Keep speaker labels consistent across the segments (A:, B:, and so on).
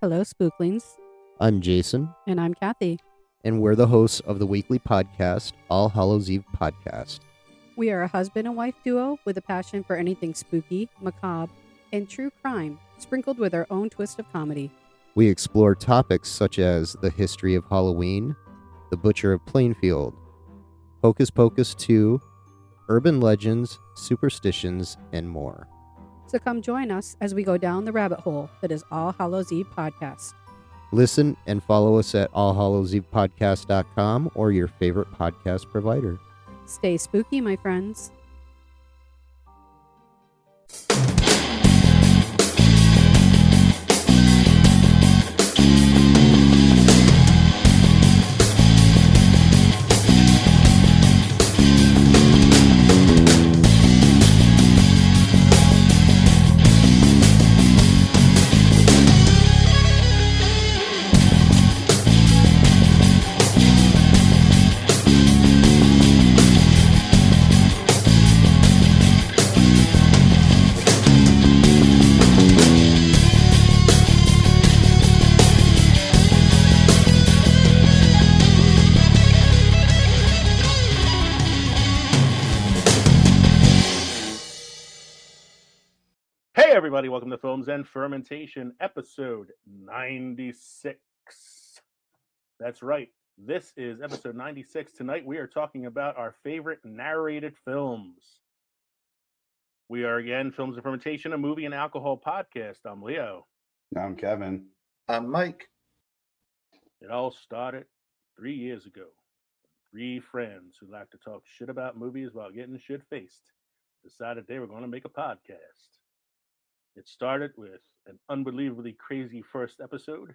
A: Hello, Spooklings.
B: I'm Jason,
A: And I'm Kathy.
B: and we're the hosts of the weekly podcast, All Hallows Eve Podcast.
A: We are a husband and wife duo with a passion for anything spooky, macabre, and true crime, sprinkled with our own twist of comedy.
B: We explore topics such as the history of Halloween, the Butcher of Plainfield, Hocus Pocus 2, urban legends, superstitions, and more.
A: So come join us as we go down the rabbit hole that is All Hallows Eve Podcast.
B: Listen and follow us at allhallowsevepodcast.com or your favorite podcast provider.
A: Stay spooky, my friends.
C: Hey everybody, welcome to Films and Fermentation, episode 96. That's right, this is episode 96. Tonight we are talking about our favorite narrated films. We are again Films and Fermentation, a movie and alcohol podcast. I'm Leo.
D: I'm Kevin.
E: I'm Mike.
C: It all started 3 years ago. 3 friends who like to talk shit about movies while getting shit-faced decided they were going to make a podcast. It started with an unbelievably crazy first episode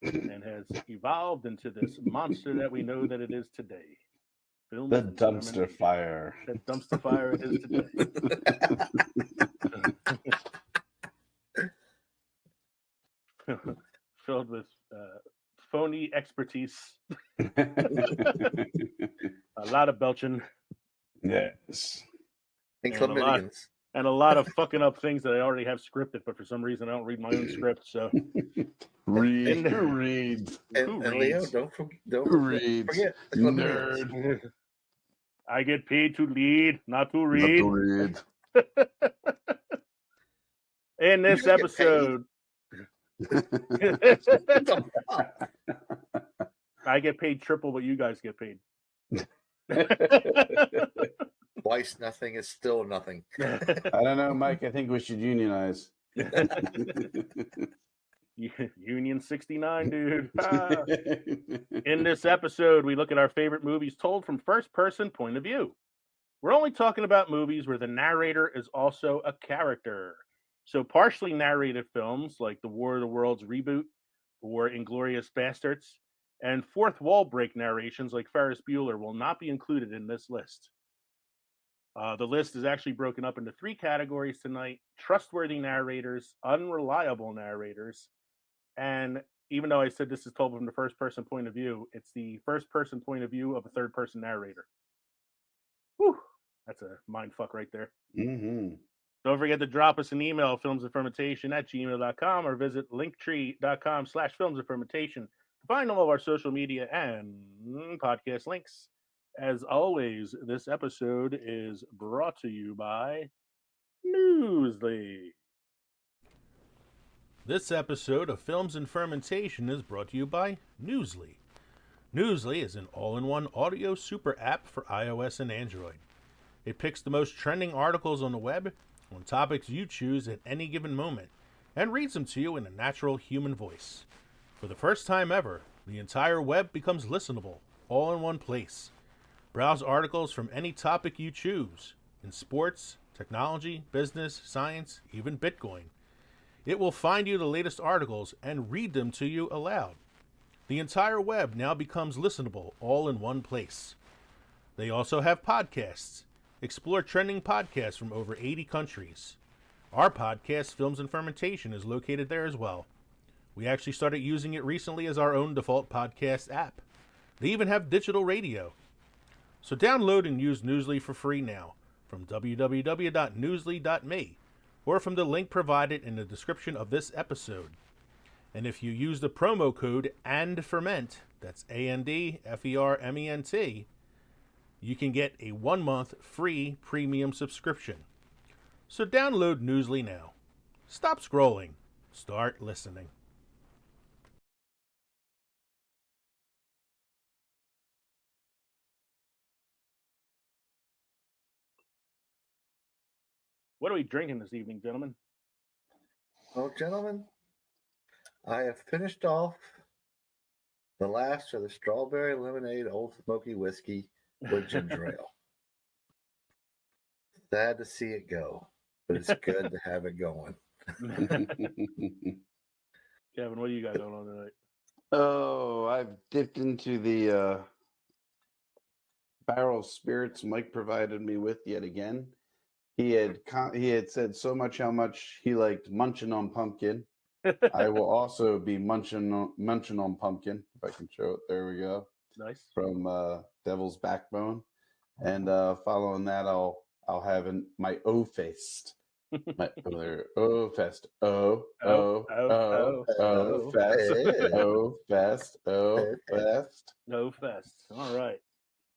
C: and has evolved into this monster that we know that it is today. Films
D: The
C: and
D: dumpster
C: Fermentation.
D: fire.
C: That dumpster fire it is today. Filled with phony expertise, a lot of belching,
D: Yes.
E: And
C: And a lot.
E: chlamydians.
C: and a lot of fucking up things that I already have scripted, but for some reason I don't read my own script, so
D: Read.
C: And-
D: Who reads?
C: Who
E: And Leo,
C: reads?
E: don't
D: Who
E: forget
D: reads?
E: the chlamydians.
C: I get paid to lead, not to
D: Not
C: read.
D: to read.
C: In this
E: You get
C: episode,
E: What the fuck?
C: I get paid triple what you guys get paid.
E: Twice nothing is still nothing.
D: I don't know, Mike. I think we should unionize.
C: Union 69, dude. Ah. In this episode, we look at our favorite movies told from first-person point of view. We're only talking about movies where the narrator is also a character. So partially narrated films like The War of the Worlds reboot or Inglorious Basterds and fourth wall break narrations like Ferris Bueller will not be included in this list. The list is actually broken up into 3 categories tonight: trustworthy narrators, unreliable narrators, and even though I said this is told from the first-person point of view, it's the first-person point of view of a third-person narrator. Whew, that's a mind fuck right there.
D: Mm-hmm.
C: Don't forget to drop us an email, filmsandfermentation@gmail.com, or visit linktree.com/filmsandfermentation to find all of our social media and podcast links. As always, this episode is brought to you by Newsly. This episode of Films and Fermentation is brought to you by Newsly. Newsly is an all-in-one audio super app for iOS and Android. It picks the most trending articles on the web on topics you choose at any given moment and reads them to you in a natural human voice. For the first time ever, the entire web becomes listenable, all in one place. Browse articles from any topic you choose, in sports, technology, business, science, even Bitcoin. It will find you the latest articles and read them to you aloud. The entire web now becomes listenable, all in one place. They also have podcasts. Explore trending podcasts from over 80 countries. Our podcast, Films and Fermentation, is located there as well. We actually started using it recently as our own default podcast app. They even have digital radio. So download and use Newsly for free now from www.newsly.me or from the link provided in the description of this episode. And if you use the promo code ANDFERMENT, that's ANDFERMENT, you can get a 1-month free premium subscription. So download Newsly now. Stop scrolling. Start listening. What are we drinking this evening, gentlemen?
E: Well, gentlemen, I have finished off the last of the strawberry lemonade Old Smoky whiskey with ginger ale. Sad to see it go, but it's good to have it going.
C: Kevin, what do you got going on tonight?
D: Oh, I've dipped into the barrel of spirits Mike provided me with yet again. He had said so much how much he liked munching on pumpkin. I will also be munching on pumpkin, if I can show it. There we go.
C: Nice.
D: From Devil's Backbone, and following that, I'll have my O Fest. My O Fest. O Fest.
C: All right.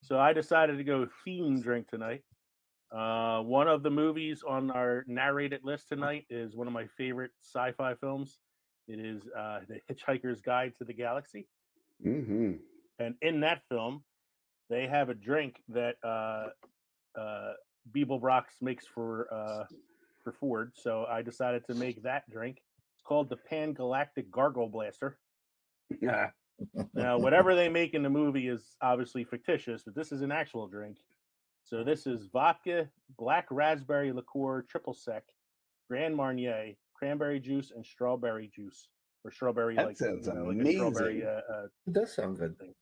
C: So I decided to go theme drink tonight. One of the movies on our narrated list tonight is one of my favorite sci-fi films. It is The Hitchhiker's Guide to the Galaxy.
D: Mm-hmm.
C: And in that film, they have a drink that Beeble Brox makes for Ford. So I decided to make that drink. It's called the Pan-Galactic Gargle Blaster.
D: Yeah.
C: Now, whatever they make in the movie is obviously fictitious, but this is an actual drink. So this is vodka, black raspberry liqueur, triple sec, Grand Marnier, cranberry juice, and strawberry juice, or strawberry
D: That sounds
C: like a
D: amazing.
C: strawberry.
E: It does sound good.
C: Thing.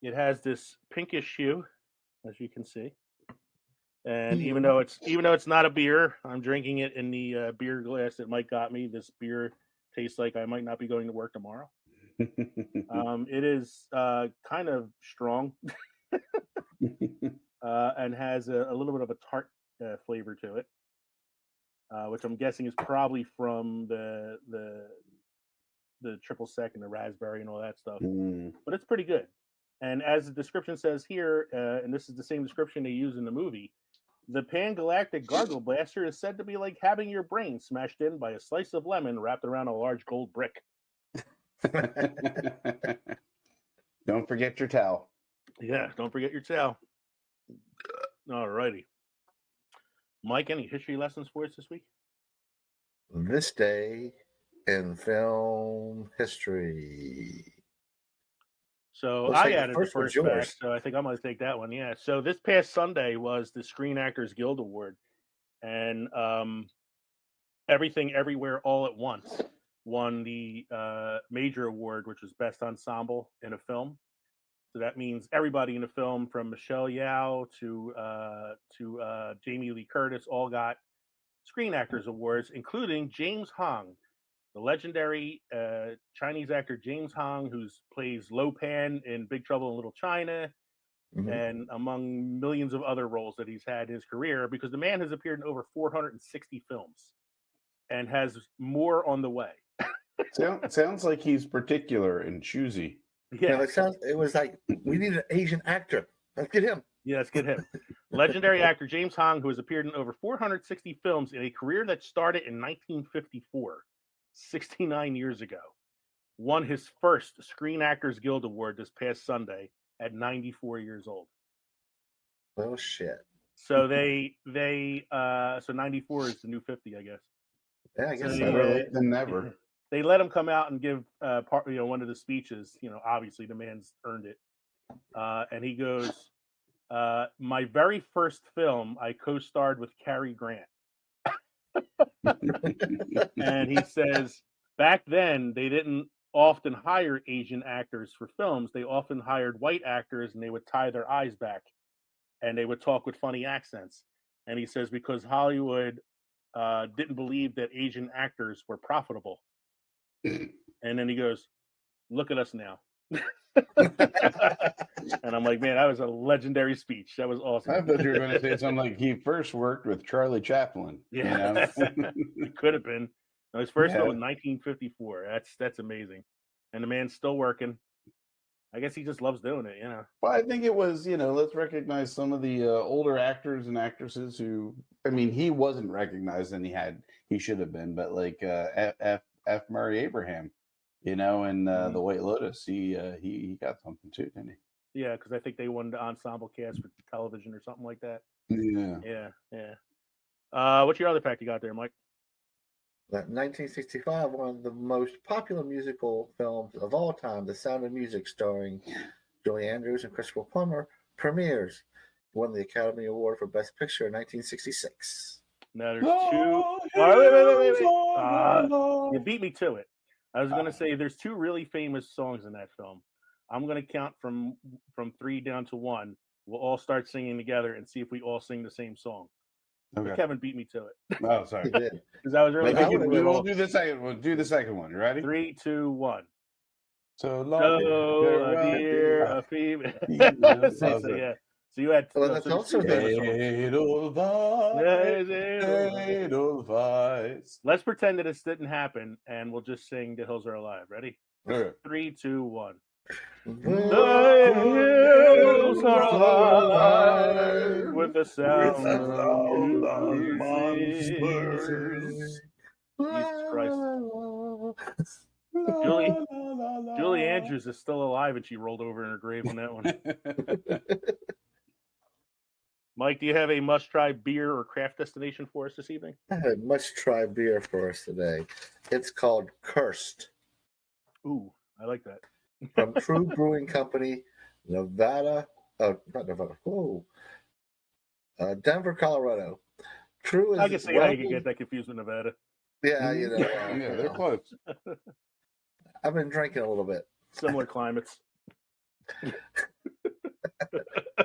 C: It has this pinkish hue, as you can see, and even though it's not a beer, I'm drinking it in the beer glass that Mike got me. This beer tastes like I might not be going to work tomorrow. It is kind of strong. And has a little bit of a tart flavor to it, which I'm guessing is probably from the triple sec and the raspberry and all that stuff. But it's pretty good. And as the description says here, and this is the same description they use in the movie, the Pan-Galactic Gargle Blaster is said to be like having your brain smashed in by a slice of lemon wrapped around a large gold brick.
D: Don't forget your towel.
C: Yeah, don't forget your towel. All righty. Mike, any history lessons for us this week?
E: This day in film history.
C: So
E: Looks
C: I
E: like the
C: added the
E: first one's
C: first
E: yours.
C: fact, so I think I'm going to take that one. Yeah. So this past Sunday was the Screen Actors Guild Award, and Everything Everywhere All at Once won the major award, which was Best Ensemble in a Film. So that means everybody in the film, from Michelle Yeoh to Jamie Lee Curtis, all got Screen Actors Awards, including James Hong, the legendary Chinese actor James Hong, who plays Lo Pan in Big Trouble in Little China, and among millions of other roles that he's had in his career, because the man has appeared in over 460 films and has more on the way.
D: Sounds like he's particular and choosy.
C: Yeah,
E: It was like, we need an Asian actor. Let's get him.
C: Yeah, let's get him. Legendary actor James Hong, who has appeared in over 460 films in a career that started in 1954, 69 years ago, won his first Screen Actors Guild Award this past Sunday at 94 years old.
E: Oh shit.
C: So so 94 is the new 50, I guess.
E: Yeah, I guess
D: Better late than never.
C: They let him come out and give one of the speeches. Obviously the man's earned it, and he goes, "My very first film, I co-starred with Cary Grant," and he says back then they didn't often hire Asian actors for films. They often hired white actors, and they would tie their eyes back, and they would talk with funny accents. And he says because Hollywood didn't believe that Asian actors were profitable. And then he goes, "Look at us now." And I'm like, man, that was a legendary speech. That was awesome.
D: I thought you were going to say something like he first worked with Charlie Chaplin.
C: Yeah, it could have been. His first film in 1954. That's amazing. And the man's still working. I guess he just loves doing it, you know.
D: Well, I think it was, let's recognize some of the older actors and actresses who, I mean, he wasn't recognized and he should have been, but like F. Murray Abraham, in The White Lotus, he got something too, didn't he?
C: Yeah, because I think they won the ensemble cast for television or something like that. Yeah. What's your other fact you got there, Mike?
E: That 1965, one of the most popular musical films of all time, The Sound of Music, starring Julie Andrews and Christopher Plummer, premieres. Won the Academy Award for Best Picture in 1966.
C: Now there's two. Wait. You beat me to it. I was going to say there's two really famous songs in that film. I'm going to count from 3 down to 1. We'll all start singing together and see if we all sing the same song. Okay. But Kevin beat me to it.
D: Oh, sorry.
C: Because I was really.
D: We'll do the second one. Do the second one. You ready?
C: 3, 2, 1.
D: So
C: dear, a female. So you had.
E: Well, that's also
D: Edelweiss.
C: Let's pretend that this didn't happen, and we'll just sing "The Hills Are Alive." Ready?
D: Okay.
C: 3, 2, 1.
E: The
C: hills are alive with the sound of monsters. Jesus Christ. Julie Andrews is still alive, and she rolled over in her grave on that one. Mike, do you have a must-try beer or craft destination for us this evening?
E: I have a must-try beer for us today. It's called Cursed.
C: Ooh, I like that.
E: From True Brewing Company, Denver, Colorado. True is
C: I can see how you can get that confused with Nevada.
E: Yeah,
D: yeah, they're close.
E: I've been drinking a little bit.
C: Similar climates.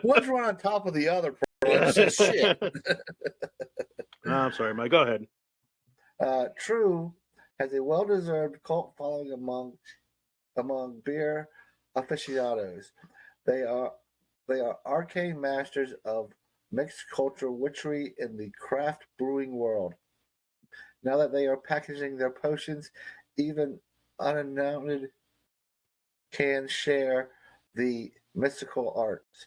E: One's one on top of the other. Shit.
C: No, I'm sorry, Mike. Go ahead.
E: True has a well-deserved cult following among beer aficionados. They are arcane masters of mixed culture witchery in the craft brewing world. Now that they are packaging their potions, even unannounced can share the mystical arts.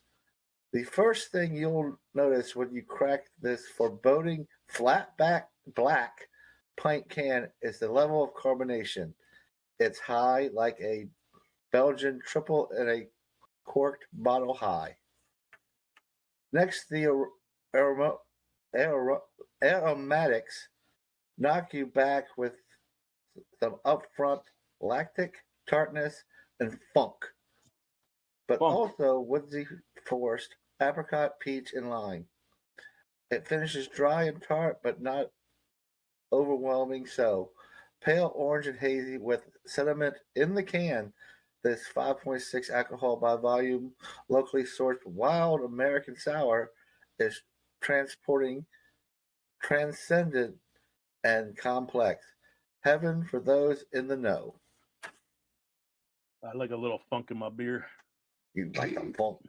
E: The first thing you'll notice when you crack this foreboding flat-back black pint can is the level of carbonation. It's high, like a Belgian triple in a corked bottle high. Next, the aromatics knock you back with some upfront lactic, tartness, and funk. But also woodsy forest, apricot, peach, and lime. It finishes dry and tart, but not overwhelming so. Pale orange and hazy with sediment in the can. This 5.6 alcohol by volume, locally sourced wild American sour is transcendent and complex. Heaven for those in the know.
C: I like a little funk in my beer.
E: You like a funk?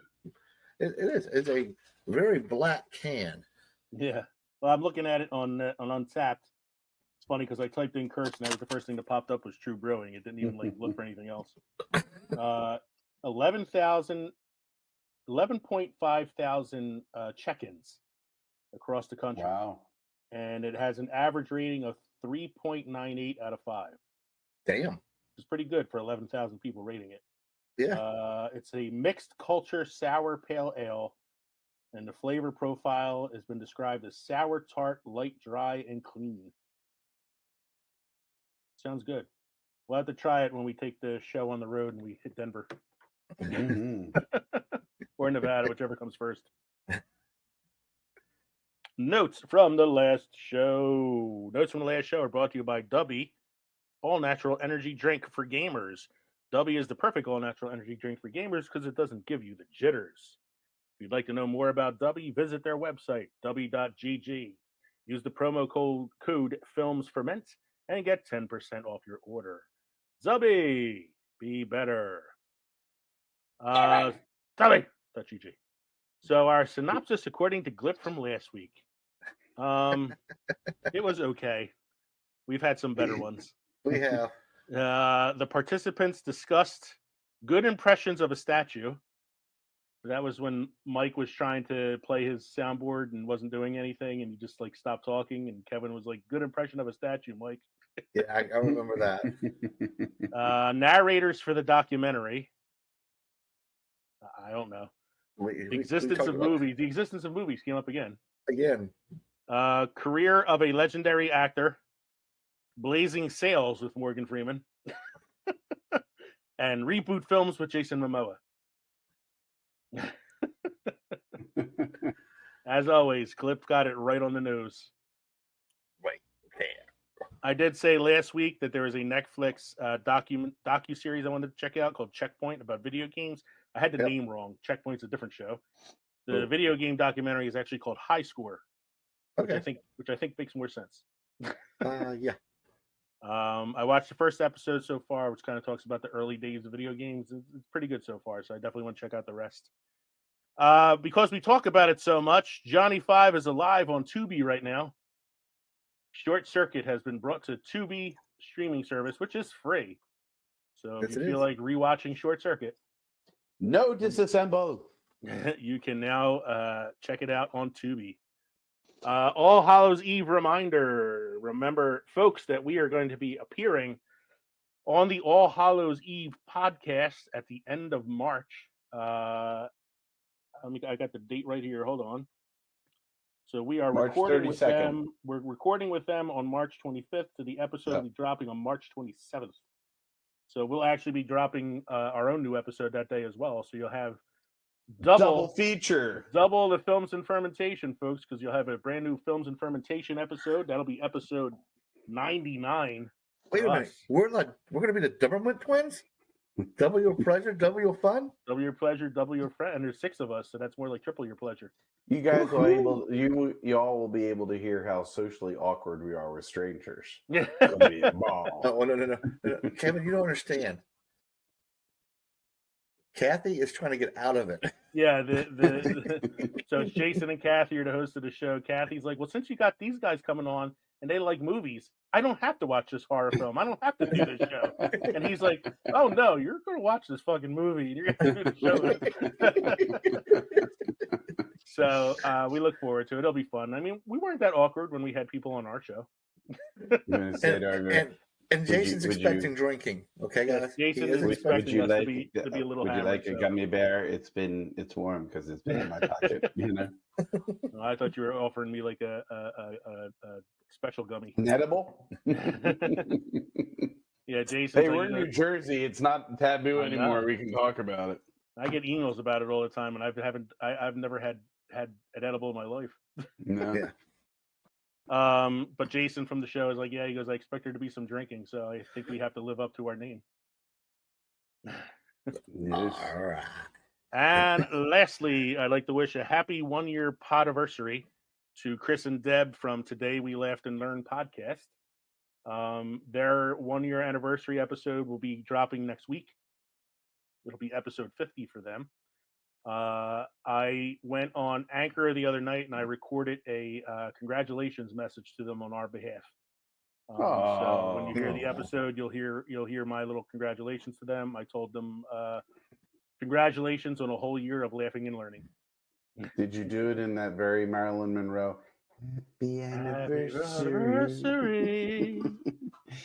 E: It is. It's a very black can.
C: Yeah. Well, I'm looking at it on Untapped. It's funny because I typed in Curse, and that was the first thing that popped up was True Brewing. It didn't even look for anything else. 11.5 thousand check-ins across the country.
D: Wow.
C: And it has an average rating of 3.98 out of 5.
E: Damn.
C: It's pretty good for 11,000 people rating it.
E: Yeah.
C: It's a mixed culture sour pale ale, and the flavor profile has been described as sour, tart, light, dry, and clean. Sounds good. We'll have to try it when we take the show on the road and we hit Denver. Or Nevada, whichever comes first. Notes from the last show. Notes from the last show are brought to you by Dubby, all-natural energy drink for gamers. Dubby is the perfect all-natural energy drink for gamers because it doesn't give you the jitters. If you'd like to know more about Dubby, visit their website, dubby.gg. Use the promo code FilmsFerment and get 10% off your order. Dubby, be better. Dubby.gg. So our synopsis, according to Glip from last week, it was okay. We've had some better ones.
E: We have.
C: The participants discussed good impressions of a statue. That was when Mike was trying to play his soundboard and wasn't doing anything, and he just like stopped talking. And Kevin was like, "Good impression of a statue, Mike."
E: Yeah, I remember that.
C: Narrators for the documentary. I don't know.
E: We
C: Existence
E: talked
C: of
E: about-
C: movies. The existence of movies came up again.
E: Again.
C: Career of a legendary actor. Blazing Sails with Morgan Freeman. And reboot films with Jason Momoa. As always, Clip got it right on the nose.
E: Right there.
C: I did say last week that there was a Netflix docu-series I wanted to check out called Checkpoint about video games. I had the name wrong. Checkpoint's a different show. The video game documentary is actually called High Score, which I think makes more sense.
E: Yeah.
C: I watched the first episode so far, which kind of talks about the early days of video games. It's pretty good so far, so I definitely want to check out the rest. Because we talk about it so much, Johnny 5 is alive on Tubi right now. Short Circuit has been brought to Tubi streaming service, which is free. So if you feel like rewatching Short Circuit,
D: no disassemble.
C: You can now check it out on Tubi. All Hallows Eve reminder. Remember, folks, that we are going to be appearing on the All Hallows Eve podcast at the end of March. I got the date right here. Hold on. So we are recording with them. We're recording with them on March 25th. To the episode will be dropping on March 27th. So we'll actually be dropping our own new episode that day as well. So you'll have double
D: feature,
C: double the Films and Fermentation, folks, because you'll have a brand new Films and Fermentation episode. That'll be episode 99.
E: Wait a minute, we're going to be the Dumberman twins. Double your pleasure, double your fun.
C: Double your pleasure, double your friend. And there's 6 of us, so that's more like triple your pleasure.
D: You guys will you all will be able to hear how socially awkward we are with strangers.
C: Yeah.
E: No, Kevin, you don't understand. Kathy is trying to get out of it.
C: Yeah, so it's Jason and Kathy are the hosts of the show. Kathy's like, well, since you got these guys coming on and they like movies, I don't have to watch this horror film. I don't have to do this show. And he's like, oh no, you're going to watch this fucking movie and you're going to do the show. So we look forward to it. It'll be fun. I mean, we weren't that awkward when we had people on our show.
E: And Jason's expecting drinking. Okay, guys.
C: Jason is expecting us to be a little.
D: Would you like a gummy bear? It's warm because it's been in my pocket. You know.
C: I thought you were offering me like a special gummy.
D: Edible.
C: Yeah, Jason.
D: Hey, we're in New Jersey. It's not taboo anymore. We can talk about it.
C: I get emails about it all the time, and I've never had an edible in my life.
D: No.
E: Yeah.
C: But Jason from the show is like, yeah, he goes, I expect there to be some drinking, so I think we have to live up to our name.
D: Yes.
E: All right.
C: And lastly, I'd like to wish a happy 1-year podiversary to Chris and Deb from Today We Laughed and Learned podcast. Their 1-year anniversary episode will be dropping next week. It'll be episode 50 for them. I went on Anchor the other night and I recorded a congratulations message to them on our behalf. So when you hear the episode, you'll hear my little congratulations to them. I told them congratulations on a whole year of laughing and learning.
D: Did you do it in that very Marilyn Monroe? Happy
C: anniversary.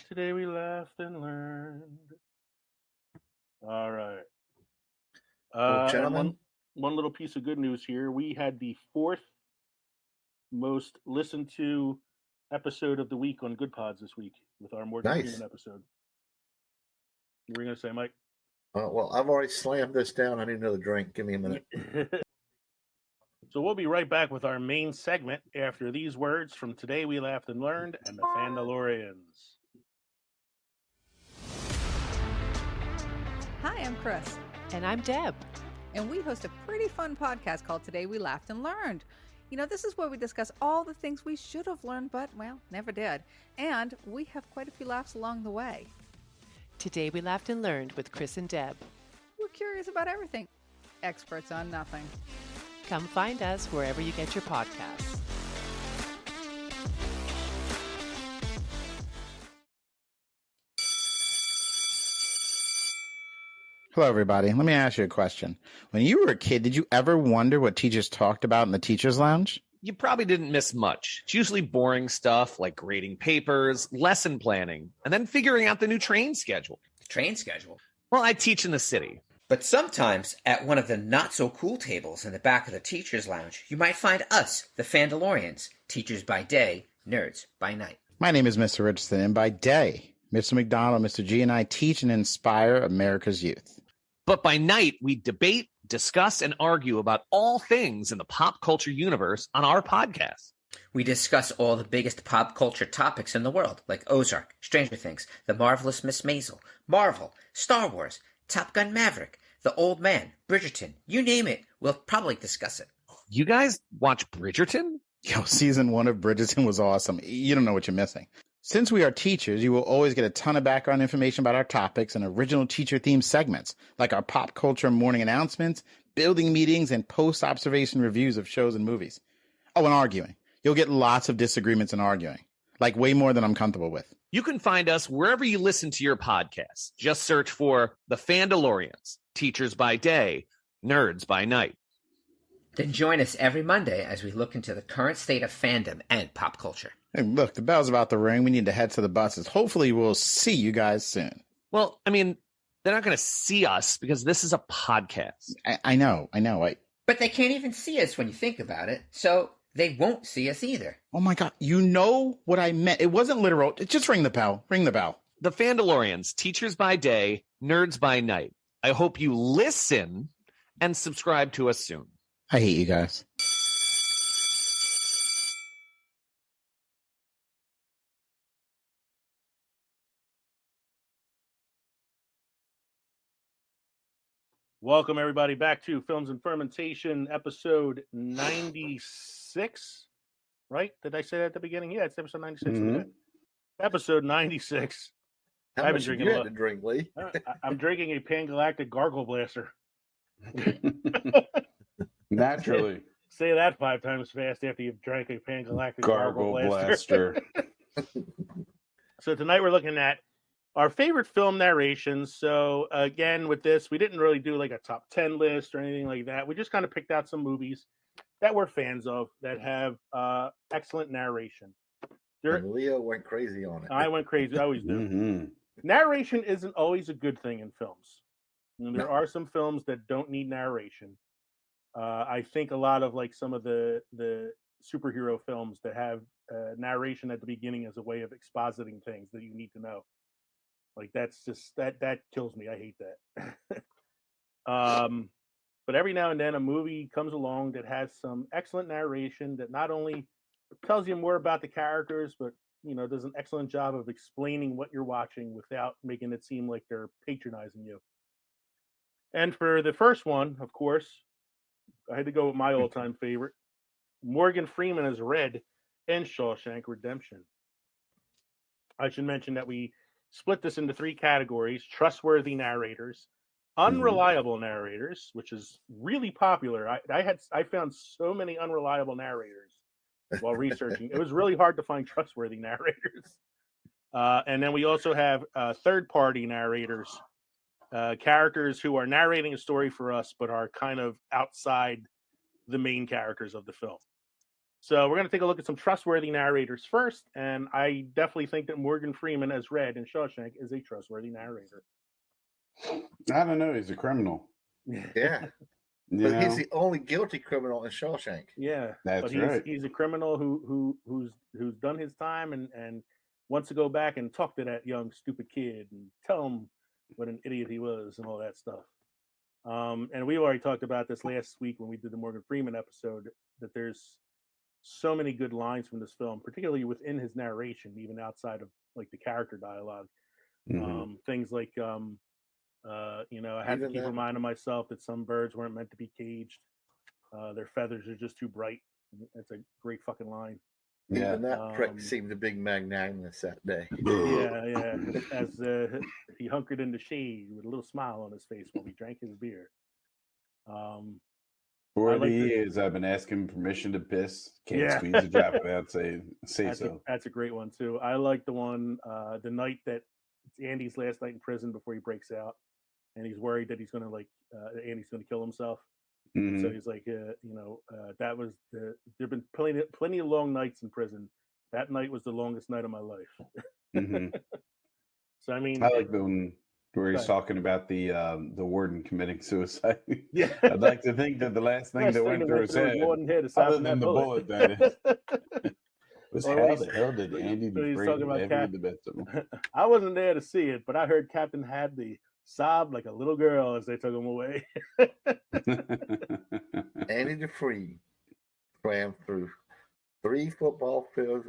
C: Today we laughed and learned. All right.
E: Gentlemen.
C: One little piece of good news here. We had the 4th most listened to episode of the week on Good Pods this week with our Morgan Freeman episode. What were you going to say, Mike?
E: Well, I've already slammed this down. I need another drink. Give me a minute.
C: So we'll be right back with our main segment after these words from Today We Laughed and Learned and the Fandalorians.
F: Hi, I'm Chris.
G: And I'm Deb.
F: And we host a pretty fun podcast called Today We Laughed and Learned. You know, this is where we discuss all the things we should have learned, but, well, never did. And we have quite a few laughs along the way.
G: Today We Laughed and Learned with Chris and Deb.
F: We're curious about everything. Experts on nothing.
G: Come find us wherever you get your podcasts.
H: Hello, everybody. Let me ask you a question. When you were a kid, did you ever wonder what teachers talked about in the teacher's lounge?
I: You probably didn't miss much. It's usually boring stuff like grading papers, lesson planning, and then figuring out the new train schedule.
J: Train schedule?
I: Well, I teach in the city.
J: But sometimes, at one of the not-so-cool tables in the back of the teacher's lounge, you might find us, the Fandalorians, teachers by day, nerds by night.
H: My name is Mr. Richardson, and by day, Mr. McDonald, Mr. G, and I teach and inspire America's youth.
I: But by night, we debate, discuss, and argue about all things in the pop culture universe on our podcast.
J: We discuss all the biggest pop culture topics in the world, like Ozark, Stranger Things, The Marvelous Miss Maisel, Marvel, Star Wars, Top Gun Maverick, The Old Man, Bridgerton, you name it, we'll probably discuss it.
I: You guys watch Bridgerton?
H: Yo, season 1 of Bridgerton was awesome. You don't know what you're missing. Since we are teachers, you will always get a ton of background information about our topics and original teacher-themed segments, like our pop culture morning announcements, building meetings, and post-observation reviews of shows and movies. Oh, and arguing. You'll get lots of disagreements and arguing, like way more than I'm comfortable with.
I: You can find us wherever you listen to your podcasts. Just search for The Fandalorians, Teachers by Day, Nerds by Night.
J: Then join us every Monday as we look into the current state of fandom and pop culture.
H: Hey, look, the bell's about to ring. We need to head to the buses. Hopefully we'll see you guys soon.
I: Well, I mean, they're not going to see us because this is a podcast.
H: I know.
J: But they can't even see us when you think about it, so they won't see us either.
H: Oh my God, you know what I meant. It wasn't literal. Just ring the bell. Ring the bell.
I: The Fandalorians, Teachers by Day, Nerds by Night. I hope you listen and subscribe to us soon.
H: I hate you guys.
C: Welcome, everybody, back to Films and Fermentation, episode 96. Right? Did I say that at the beginning? Yeah, it's episode 96.
D: Mhm.
C: Episode 96.
E: How
C: I've been
E: much
C: drinking
E: you
C: a
E: had
C: lot.
E: to drink, Lee?
C: I'm drinking a Pan-Galactic Gargle Blaster.
D: Naturally.
C: Say that 5 times fast after you've drank a Pan-Galactic
D: Gargle Blaster.
C: So tonight we're looking at our favorite film narrations. So again, with this, we didn't really do like a top 10 list or anything like that. We just kind of picked out some movies that we're fans of that have excellent narration.
E: And Leo went crazy on it.
C: I went crazy. I always do.
D: Mm-hmm.
C: Narration isn't always a good thing in films. And there are some films that don't need narration. I think a lot of like some of the superhero films that have narration at the beginning as a way of expositing things that you need to know. Like that's just that kills me. I hate that. But every now and then a movie comes along that has some excellent narration that not only tells you more about the characters, but does an excellent job of explaining what you're watching without making it seem like they're patronizing you. And for the first one, of course, I had to go with my all-time favorite, Morgan Freeman as Red in Shawshank Redemption. I should mention that we split this into 3 categories: trustworthy narrators, unreliable narrators, which is really popular. I found so many unreliable narrators while researching. It was really hard to find trustworthy narrators. And then we also have third-party narrators, characters who are narrating a story for us but are kind of outside the main characters of the film. So we're going to take a look at some trustworthy narrators first, and I definitely think that Morgan Freeman as Red in Shawshank is a trustworthy narrator.
D: I don't know. He's a criminal.
E: Yeah. But he's the only guilty criminal in Shawshank.
C: Yeah,
D: That's
C: but
D: right.
C: He's a criminal who's done his time and wants to go back and talk to that young stupid kid and tell him what an idiot he was and all that stuff. And we already talked about this last week when we did the Morgan Freeman episode, that there's so many good lines from this film, particularly within his narration, even outside of like the character dialogue. Things like I had to keep reminding myself that some birds weren't meant to be caged. Their feathers are just too bright. That's a great fucking line.
E: Yeah, and that prick seemed to be magnanimous that day.
C: Yeah. As he hunkered in the shade with a little smile on his face while he drank his beer.
D: 40 years I've been asking permission to piss. Can't squeeze a drop without say so.
C: That's a great one too. I like the one the night that it's Andy's last night in prison before he breaks out. and he's worried that he's gonna Andy's gonna kill himself.
D: Mhm.
C: So he's like, that was there've been plenty of long nights in prison. That night was the longest night of my life.
D: Mhm.
C: So I mean,
D: I like the one where he's
C: Right.
D: talking about the warden committing suicide.
C: yeah.
D: I'd like to think that the last thing that went through his head,
C: Warden's head aside
D: other
C: from
D: than
C: that
D: the bullet, that is, was
C: Or when
D: how
C: he's-
D: the hell did Andy
C: when he's talking
D: Dufresne
C: about
D: ever get the best of him?
C: I wasn't there to see it, but I heard Captain Hadley sob like a little girl as they took him away.
E: Andy Dufresne swam through 3 football fields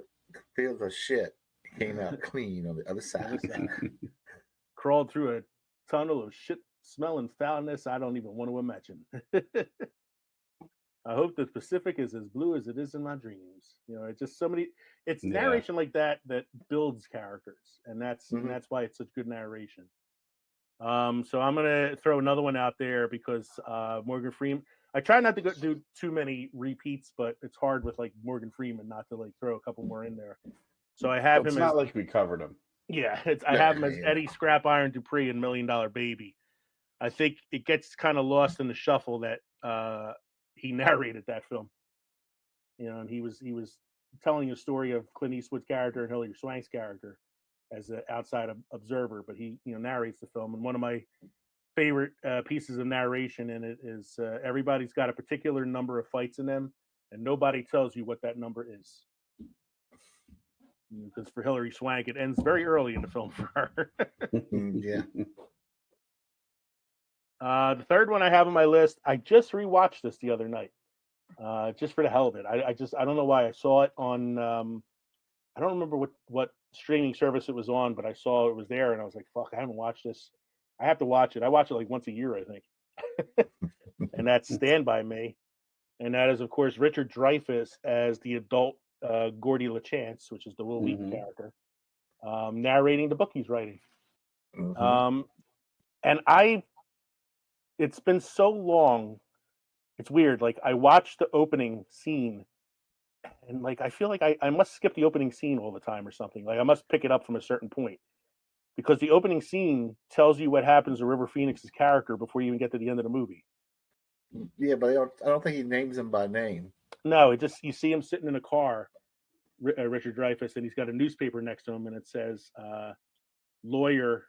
E: of shit. Came out clean on the other side.
C: Crawled through a tunnel of shit smelling foulness I don't even want to imagine. I hope the Pacific is as blue as it is in my dreams. It's just so many. It's
D: Yeah.
C: narration like that builds characters, and that's
E: Mhm.
C: and that's why it's such good narration. So I'm gonna throw another one out there because Morgan Freeman. I try not to do too many repeats, but it's hard with like Morgan Freeman not to like throw a couple more in there. So I have
D: It's
C: him
D: not
C: as
D: like we covered him.
C: I have him as
E: Yeah.
C: Eddie Scrap Iron Dupree in $1 Million Baby. I think it gets kind of lost in the shuffle that he narrated that film. And he was telling a story of Clint Eastwood's character and Hilary Swank's character as an outside observer, but he narrates the film. And one of my favorite pieces of narration in it is everybody's got a particular number of fights in them, and nobody tells you what that number is. Because for Hilary Swank, it ends very early in the film for her.
E: Yeah.
C: The third one I have on my list, I just rewatched this the other night, just for the hell of it. I don't know why I saw it on. I don't remember what streaming service it was on, but I saw it was there, and I was like, "Fuck, I haven't watched this. I have to watch it." I watch it like once a year, I think, and that's Stand By Me, and that is of course Richard Dreyfuss as the adult Gordy LaChance, which is the Will Wheaton
D: Mhm.
C: character, narrating the book he's writing.
E: Mhm.
C: And it's been so long. It's weird. Like I watched the opening scene, and like I feel like I must skip the opening scene all the time or something. Like I must pick it up from a certain point because the opening scene tells you what happens to River Phoenix's character before you even get to the end of the movie.
E: Yeah, but I don't think he names them by name.
C: No, you see him sitting in a car, Richard Dreyfuss, and he's got a newspaper next to him, and it says "lawyer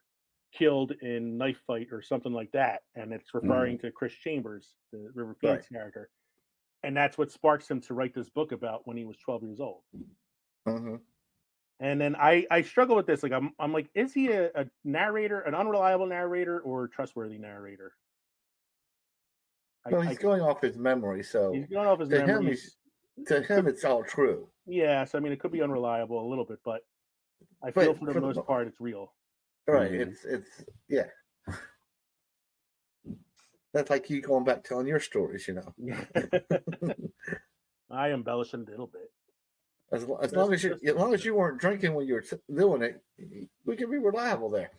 C: killed in knife fight" or something like that, and it's referring to Chris Chambers, the River Phoenix character, and that's what sparks him to write this book about when he was 12 years old.
E: Mhm.
C: And then I struggle with this. Like I'm like, is he a narrator, an unreliable narrator, or a trustworthy narrator?
E: Well, he's going off his memory, so
C: He's going off his
E: to
C: memory.
E: to him, it's all true.
C: Yeah, so I mean, it could be unreliable a little bit, but I feel for the most part, it's real.
E: Right? It's yeah. That's like you going back telling your stories,
C: I embellish a little bit.
E: As long as you weren't drinking when you were doing it, we can be reliable there.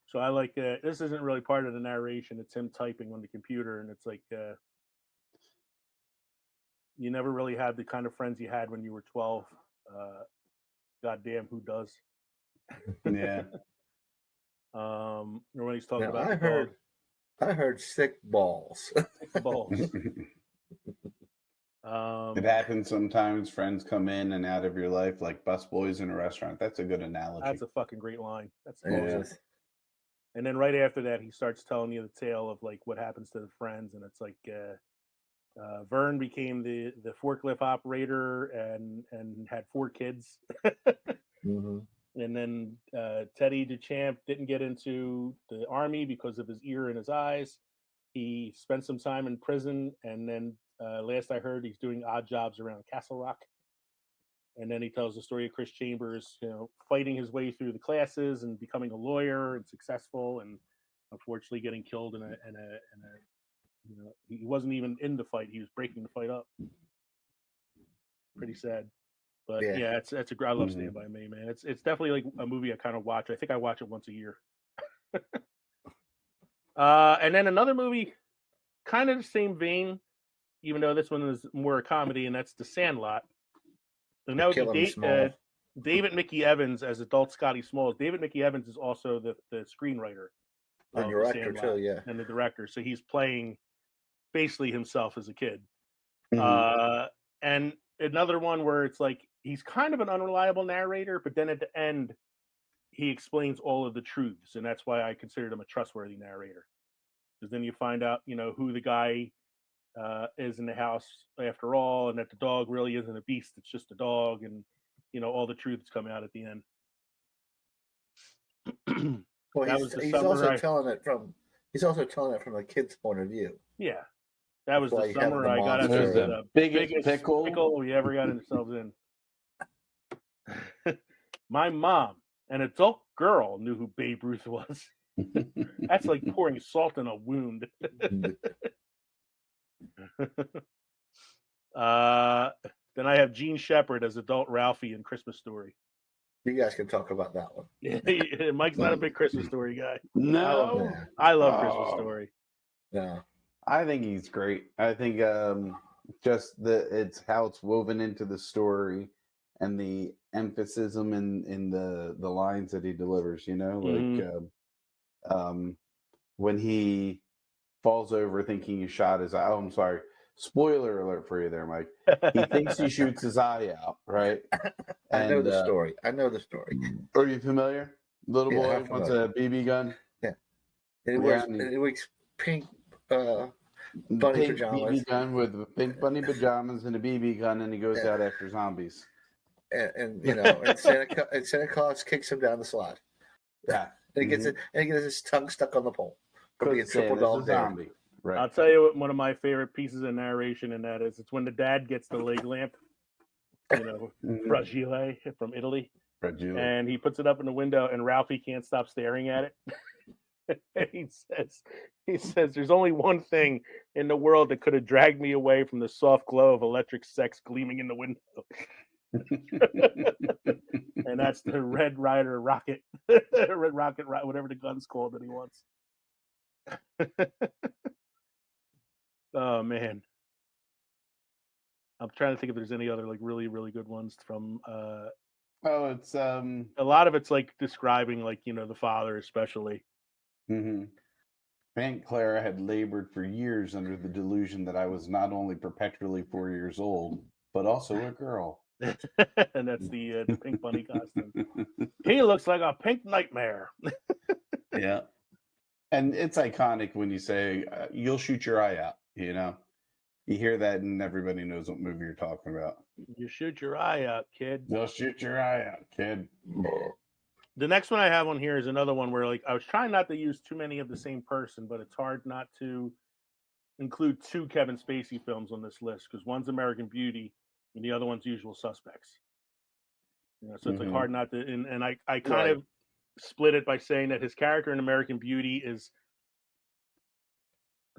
C: So I like this isn't really part of the narration. It's him typing on the computer, and it's like you never really had the kind of friends you had when you were 12. Goddamn, who does?
D: Yeah.
C: Or when he's talking
E: Now,
C: about
E: I heard sick balls.
C: sick balls.
D: It happens sometimes. Friends come in and out of your life like busboys in a restaurant. That's a good analogy.
C: That's a fucking great line. That's
E: Yeah.
C: awesome. And then right after that, he starts telling you the tale of like what happens to the friends, and it's like Vern became the forklift operator and had 4 kids.
E: Mhm.
C: And then Teddy DeChamp didn't get into the army because of his ear and his eyes. He spent some time in prison, and then last I heard, he's doing odd jobs around Castle Rock. And then he tells the story of Chris Chambers, fighting his way through the classes and becoming a lawyer and successful, and unfortunately getting killed in a he wasn't even in the fight; he was breaking the fight up. Pretty sad. But yeah, that's a I love Stand By Me, man. It's definitely like a movie I kind of watch. I think I watch it once a year. And then another movie, kind of the same vein, even though this one is more a comedy, and that's The Sandlot. And that would be David Mickey Evans as adult Scotty Smalls. David Mickey Evans is also the screenwriter.
E: The director too, yeah.
C: And the director. So he's playing basically himself as a kid. And another one where it's like he's kind of an unreliable narrator, but then at the end he explains all of the truths, and that's why I considered him a trustworthy narrator. Because then you find out, who the guy is in the house after all, and that the dog really isn't a beast; it's just a dog, and all the truths come out at the end.
E: Well, he's also telling it from a kid's point of view.
C: Yeah, that was the summer I got into the biggest pickle we ever got ourselves in. My mom, an adult girl, knew who Babe Ruth was. That's like pouring salt in a wound. Then I have Gene Shepard as adult Ralphie in Christmas Story.
E: You guys can talk about that one.
C: Mike's not a big Christmas Story guy.
D: No,
C: I love Christmas Story.
E: Yeah,
D: I think he's great. I think just it's how it's woven into the story and the emphasis in the lines that he delivers. When he falls over thinking he shot his eye. Oh, I'm sorry. Spoiler alert for you there, Mike. He thinks he shoots his eye out, right?
E: I know the story.
D: Are you familiar? Little boy wants a BB gun.
E: Yeah. And he wears pink bunny pajamas.
D: BB gun with pink bunny pajamas and a BB gun, and he goes out after zombies.
E: And Santa Claus kicks him down the slide.
D: Yeah.
E: And he gets his tongue stuck on the pole. For being triple dog zombie.
D: Right.
C: I'll tell you what one of my favorite pieces of narration in that is. It's when the dad gets the leg lamp, Fragile from Italy.
D: Fragile.
C: And he puts it up in the window, and Ralphie can't stop staring at it. he says, there's only one thing in the world that could have dragged me away from the soft glow of electric sex gleaming in the window. And that's the Red Ryder rocket. Red Rocket, whatever the gun's called that he wants. Oh man, I'm trying to think if there's any other like really really good ones from
D: it's
C: a lot of it's like describing like the father especially.
D: Aunt Clara had labored for years under the delusion that I was not only perpetually 4 years old but also a girl.
C: And that's the pink bunny costume. He looks like a pink nightmare.
D: Yeah. And it's iconic when you say, you'll shoot your eye out, You hear that and everybody knows what movie you're talking about.
C: You shoot your eye out, kid.
D: You'll shoot your eye out, kid.
C: The next one I have on here is another one where like I was trying not to use too many of the same person, but it's hard not to include two Kevin Spacey films on this list because one's American Beauty and the other one's Usual Suspects. So it's like hard not to, and I kind of split it by saying that his character in American Beauty is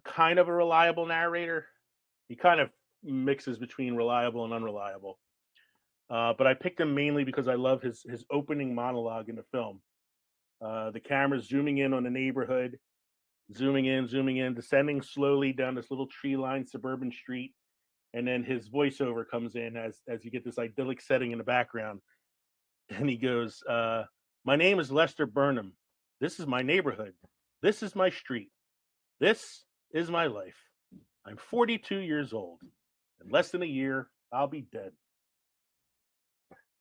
C: kind of a reliable narrator. He kind of mixes between reliable and unreliable. But I picked him mainly because I love his opening monologue in the film. The camera's zooming in on the neighborhood, zooming in, descending slowly down this little tree-lined suburban street, and then his voiceover comes in as you get this idyllic setting in the background. And he goes, my name is Lester Burnham. This is my neighborhood. This is my street. This is my life. I'm 42 years old. In less than a year, I'll be dead.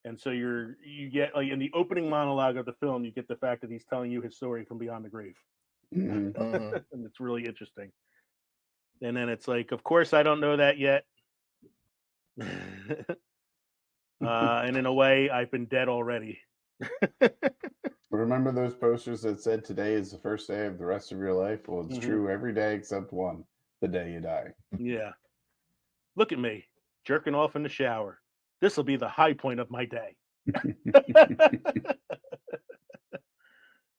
C: And so you get like in the opening monologue of the film, you get the fact that he's telling you his story from beyond the grave. And it's really interesting. And then it's like, of course, I don't know that yet. And in a way, I've been dead already.
D: Remember those posters that said today is the first day of the rest of your life? Well, it's true every day except one, the day you die. Yeah.
C: Look at me, jerking off in the shower. This will be the high point of my day.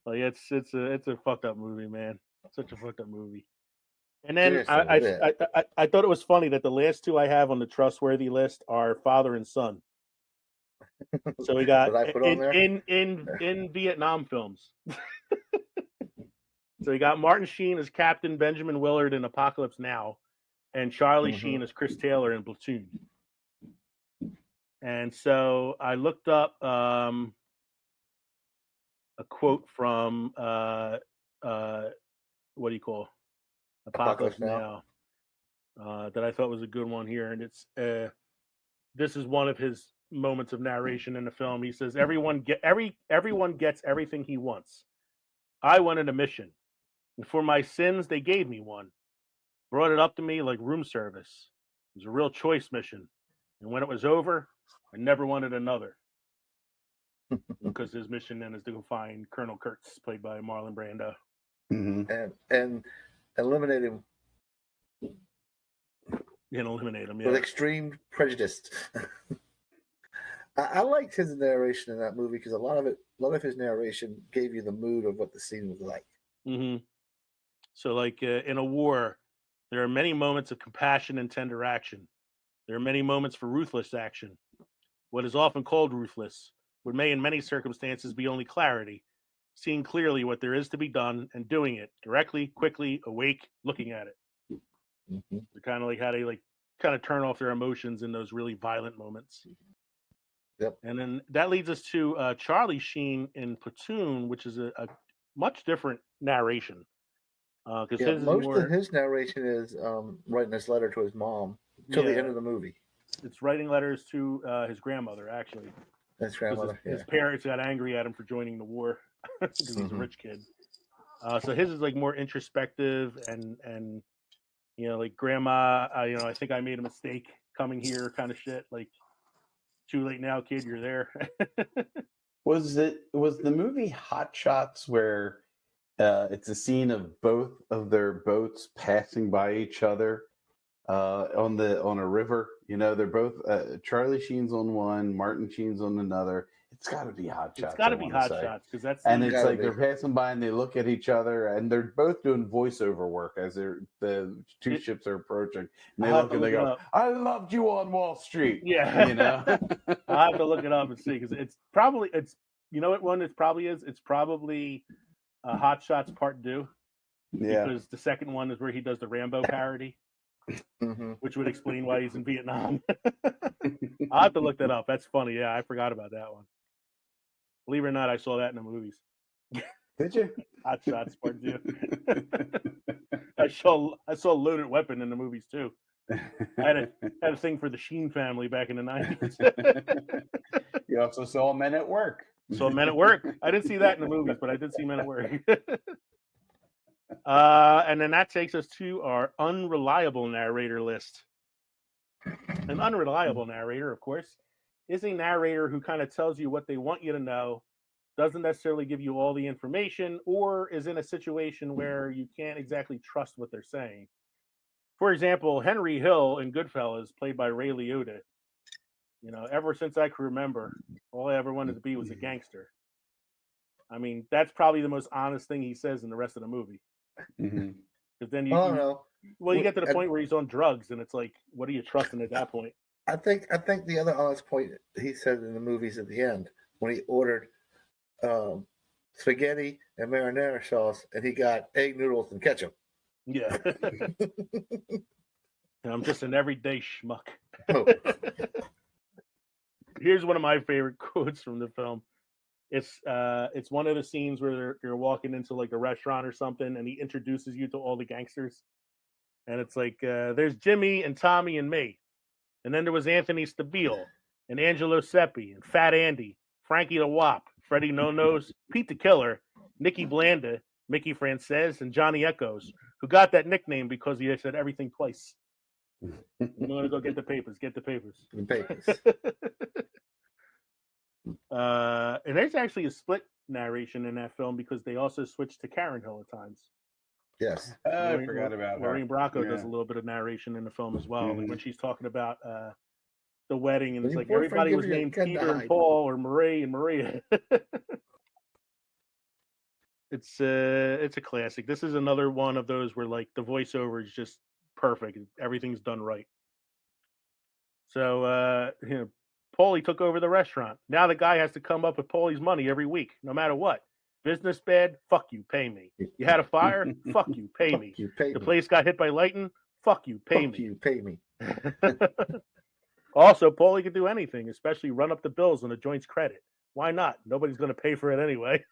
C: Like it's a fucked up movie, man. Such a fucked up movie. And then I thought it was funny that the last two I have on the trustworthy list are father and son. So we got in Vietnam films. So we got Martin Sheen as Captain Benjamin Willard in Apocalypse Now, and Charlie Sheen as Chris Taylor in Platoon. And so I looked up a quote from what do you call Apocalypse Now that I thought was a good one here, and it's this is one of his moments of narration in the film. He says, everyone gets everything he wants. I wanted a mission, and for my sins they gave me one. Brought it up to me like room service. It was a real choice mission, and when it was over, I never wanted another. Because his mission then is to go find Colonel Kurtz, played by Marlon Brando,
E: and eliminate him.
C: And eliminate him,
E: with extreme prejudice. I liked his narration in that movie because a lot of his narration gave you the mood of what the scene was like.
C: Mm-hmm. So, like in a war, there are many moments of compassion and tender action. There are many moments for ruthless action. What is often called ruthless, what may in many circumstances be only clarity, seeing clearly what there is to be done and doing it directly, quickly, awake, looking at it. Mm-hmm. They're kind of like how they kind of turn off their emotions in those really violent moments.
E: Yep.
C: And then that leads us to Charlie Sheen in Platoon, which is a much different narration.
E: Most of his narration is writing this letter to his mom till the end of the movie.
C: It's writing letters to his grandmother, actually.
E: His grandmother.
C: His parents got angry at him for joining the war because he's a rich kid. So his is like more introspective and like grandma, I think I made a mistake coming here, kind of shit. Like, too late now, kid. You're there.
D: Was the movie Hot Shots where it's a scene of both of their boats passing by each other on a river? They're both Charlie Sheen's on one, Martin Sheen's on another. It's got to be Hot Shots.
C: It's got to be Hot Shots because that's.
D: And it's like they're passing by and they look at each other and they're both doing voiceover work as the two ships are approaching. And they look and they go, "I loved you on Wall Street."
C: Yeah, I have to look it up and see because it's what one it probably is. It's probably Hot Shots Part 2.
D: Yeah,
C: because the second one is where he does the Rambo parody. Which would explain why he's in Vietnam. I'll have to look that up. That's funny. Yeah, I forgot about that one. Believe it or not, I saw that in the movies.
D: Did you?
C: Hot Shots Part 2. I saw Loaded Weapon in the movies too. I had a thing for the Sheen family back in the 90s.
D: You also saw Men at Work.
C: Saw Men at Work. I didn't see that in the movies, but I did see Men at Work. And then that takes us to our unreliable narrator list. An unreliable narrator, of course, is a narrator who kind of tells you what they want you to know, doesn't necessarily give you all the information, or is in a situation where you can't exactly trust what they're saying. For example, Henry Hill in Goodfellas, played by Ray Liotta. Ever since I can remember, all I ever wanted to be was a gangster. I mean, that's probably the most honest thing he says in the rest of the movie. Because then you get to the point where he's on drugs, and it's like, what are you trusting at that point?
E: I think the other honest point he said in the movies at the end when he ordered spaghetti and marinara sauce, and he got egg noodles and ketchup.
C: Yeah, I'm just an everyday schmuck.
E: Oh.
C: Here's one of my favorite quotes from the film. It's one of the scenes where you're walking into like a restaurant or something, and he introduces you to all the gangsters, and it's like there's Jimmy and Tommy and me, and then there was Anthony Stabile and Angelo Seppi and Fat Andy, Frankie the Wop, Freddie No Nose, Pete the Killer, Nicky Blanda, Mickey Frances, and Johnny Echoes, who got that nickname because he said everything twice. You want to go get the papers? Get the papers.
E: The papers.
C: And there's actually a split narration in that film because they also switched to Karen Hill at times.
E: Yes.
D: I forgot about her.
C: Maureen Bracco does a little bit of narration in the film as well. Like when she's talking about the wedding, and it's like everybody was named Peter and Paul or Marie and Maria. It's a classic. This is another one of those where like the voiceover is just perfect. Everything's done right. So Paulie took over the restaurant. Now the guy has to come up with Paulie's money every week, no matter what. Business bad? Fuck you, pay me. You had a fire? Fuck you, pay me. The place got hit by lightning? Fuck you, pay me.
E: You, pay me.
C: Also, Paulie could do anything, especially run up the bills on the joint's credit. Why not? Nobody's going to pay for it anyway.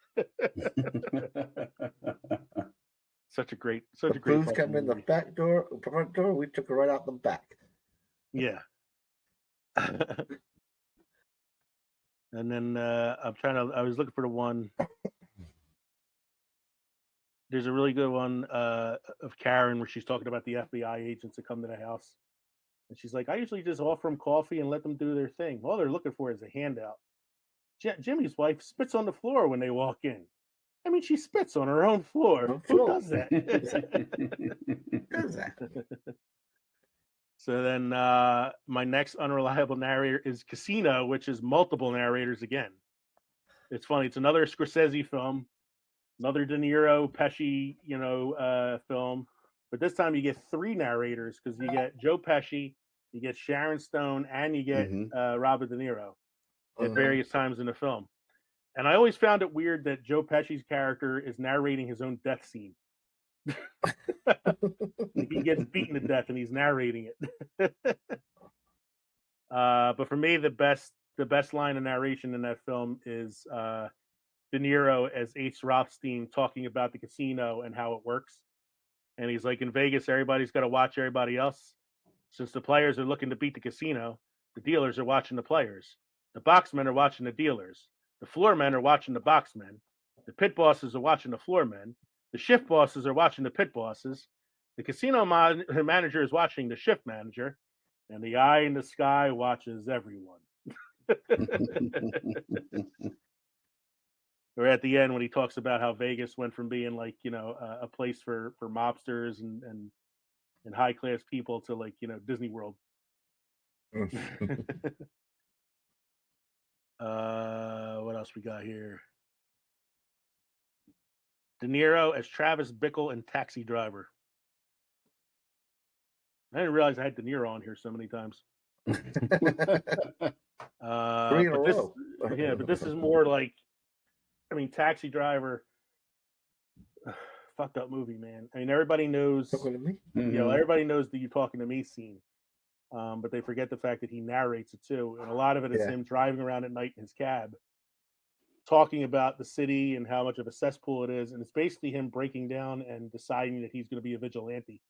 C: Such a great
E: Booze
C: fucking
E: came in the
C: movie.
E: front door. We took it right out the back.
C: Yeah. And then I was looking for the one. There's a really good one of Karen where she's talking about the FBI agents that come to the house. And she's like, I usually just offer them coffee and let them do their thing. All they're looking for is a handout. Jimmy's wife spits on the floor when they walk in. I mean, she spits on her own floor. Who does that? So then my next unreliable narrator is Casino, which is multiple narrators again. It's funny. It's another Scorsese film, another De Niro, Pesci, film. But this time you get 3 narrators because you get Joe Pesci, you get Sharon Stone, and you get Robert De Niro at various times in the film. And I always found it weird that Joe Pesci's character is narrating his own death scene. He gets beaten to death and he's narrating it. But for me, the best line of narration in that film is De Niro as H. Rothstein talking about the casino and how it works. And he's like, in Vegas, everybody's got to watch everybody else. Since the players are looking to beat the casino, the dealers are watching the players. The boxmen are watching the dealers. The floor men are watching the boxmen. The pit bosses are watching the floor men. The shift bosses are watching the pit bosses. The casino manager is watching the shift manager. And the eye in the sky watches everyone. Or at the end when he talks about how Vegas went from being like, a place for mobsters and high class people to like, Disney World. What else we got here? De Niro as Travis Bickle and Taxi Driver. I didn't realize I had De Niro on here so many times.
E: 3 in a row.
C: But this is more like, Taxi Driver, fucked up movie, man. I mean, everybody knows, everybody knows the "You Talking to Me" scene, but they forget the fact that he narrates it too, and a lot of it is him driving around at night in his cab, talking about the city and how much of a cesspool it is, and it's basically him breaking down and deciding that he's going to be a vigilante,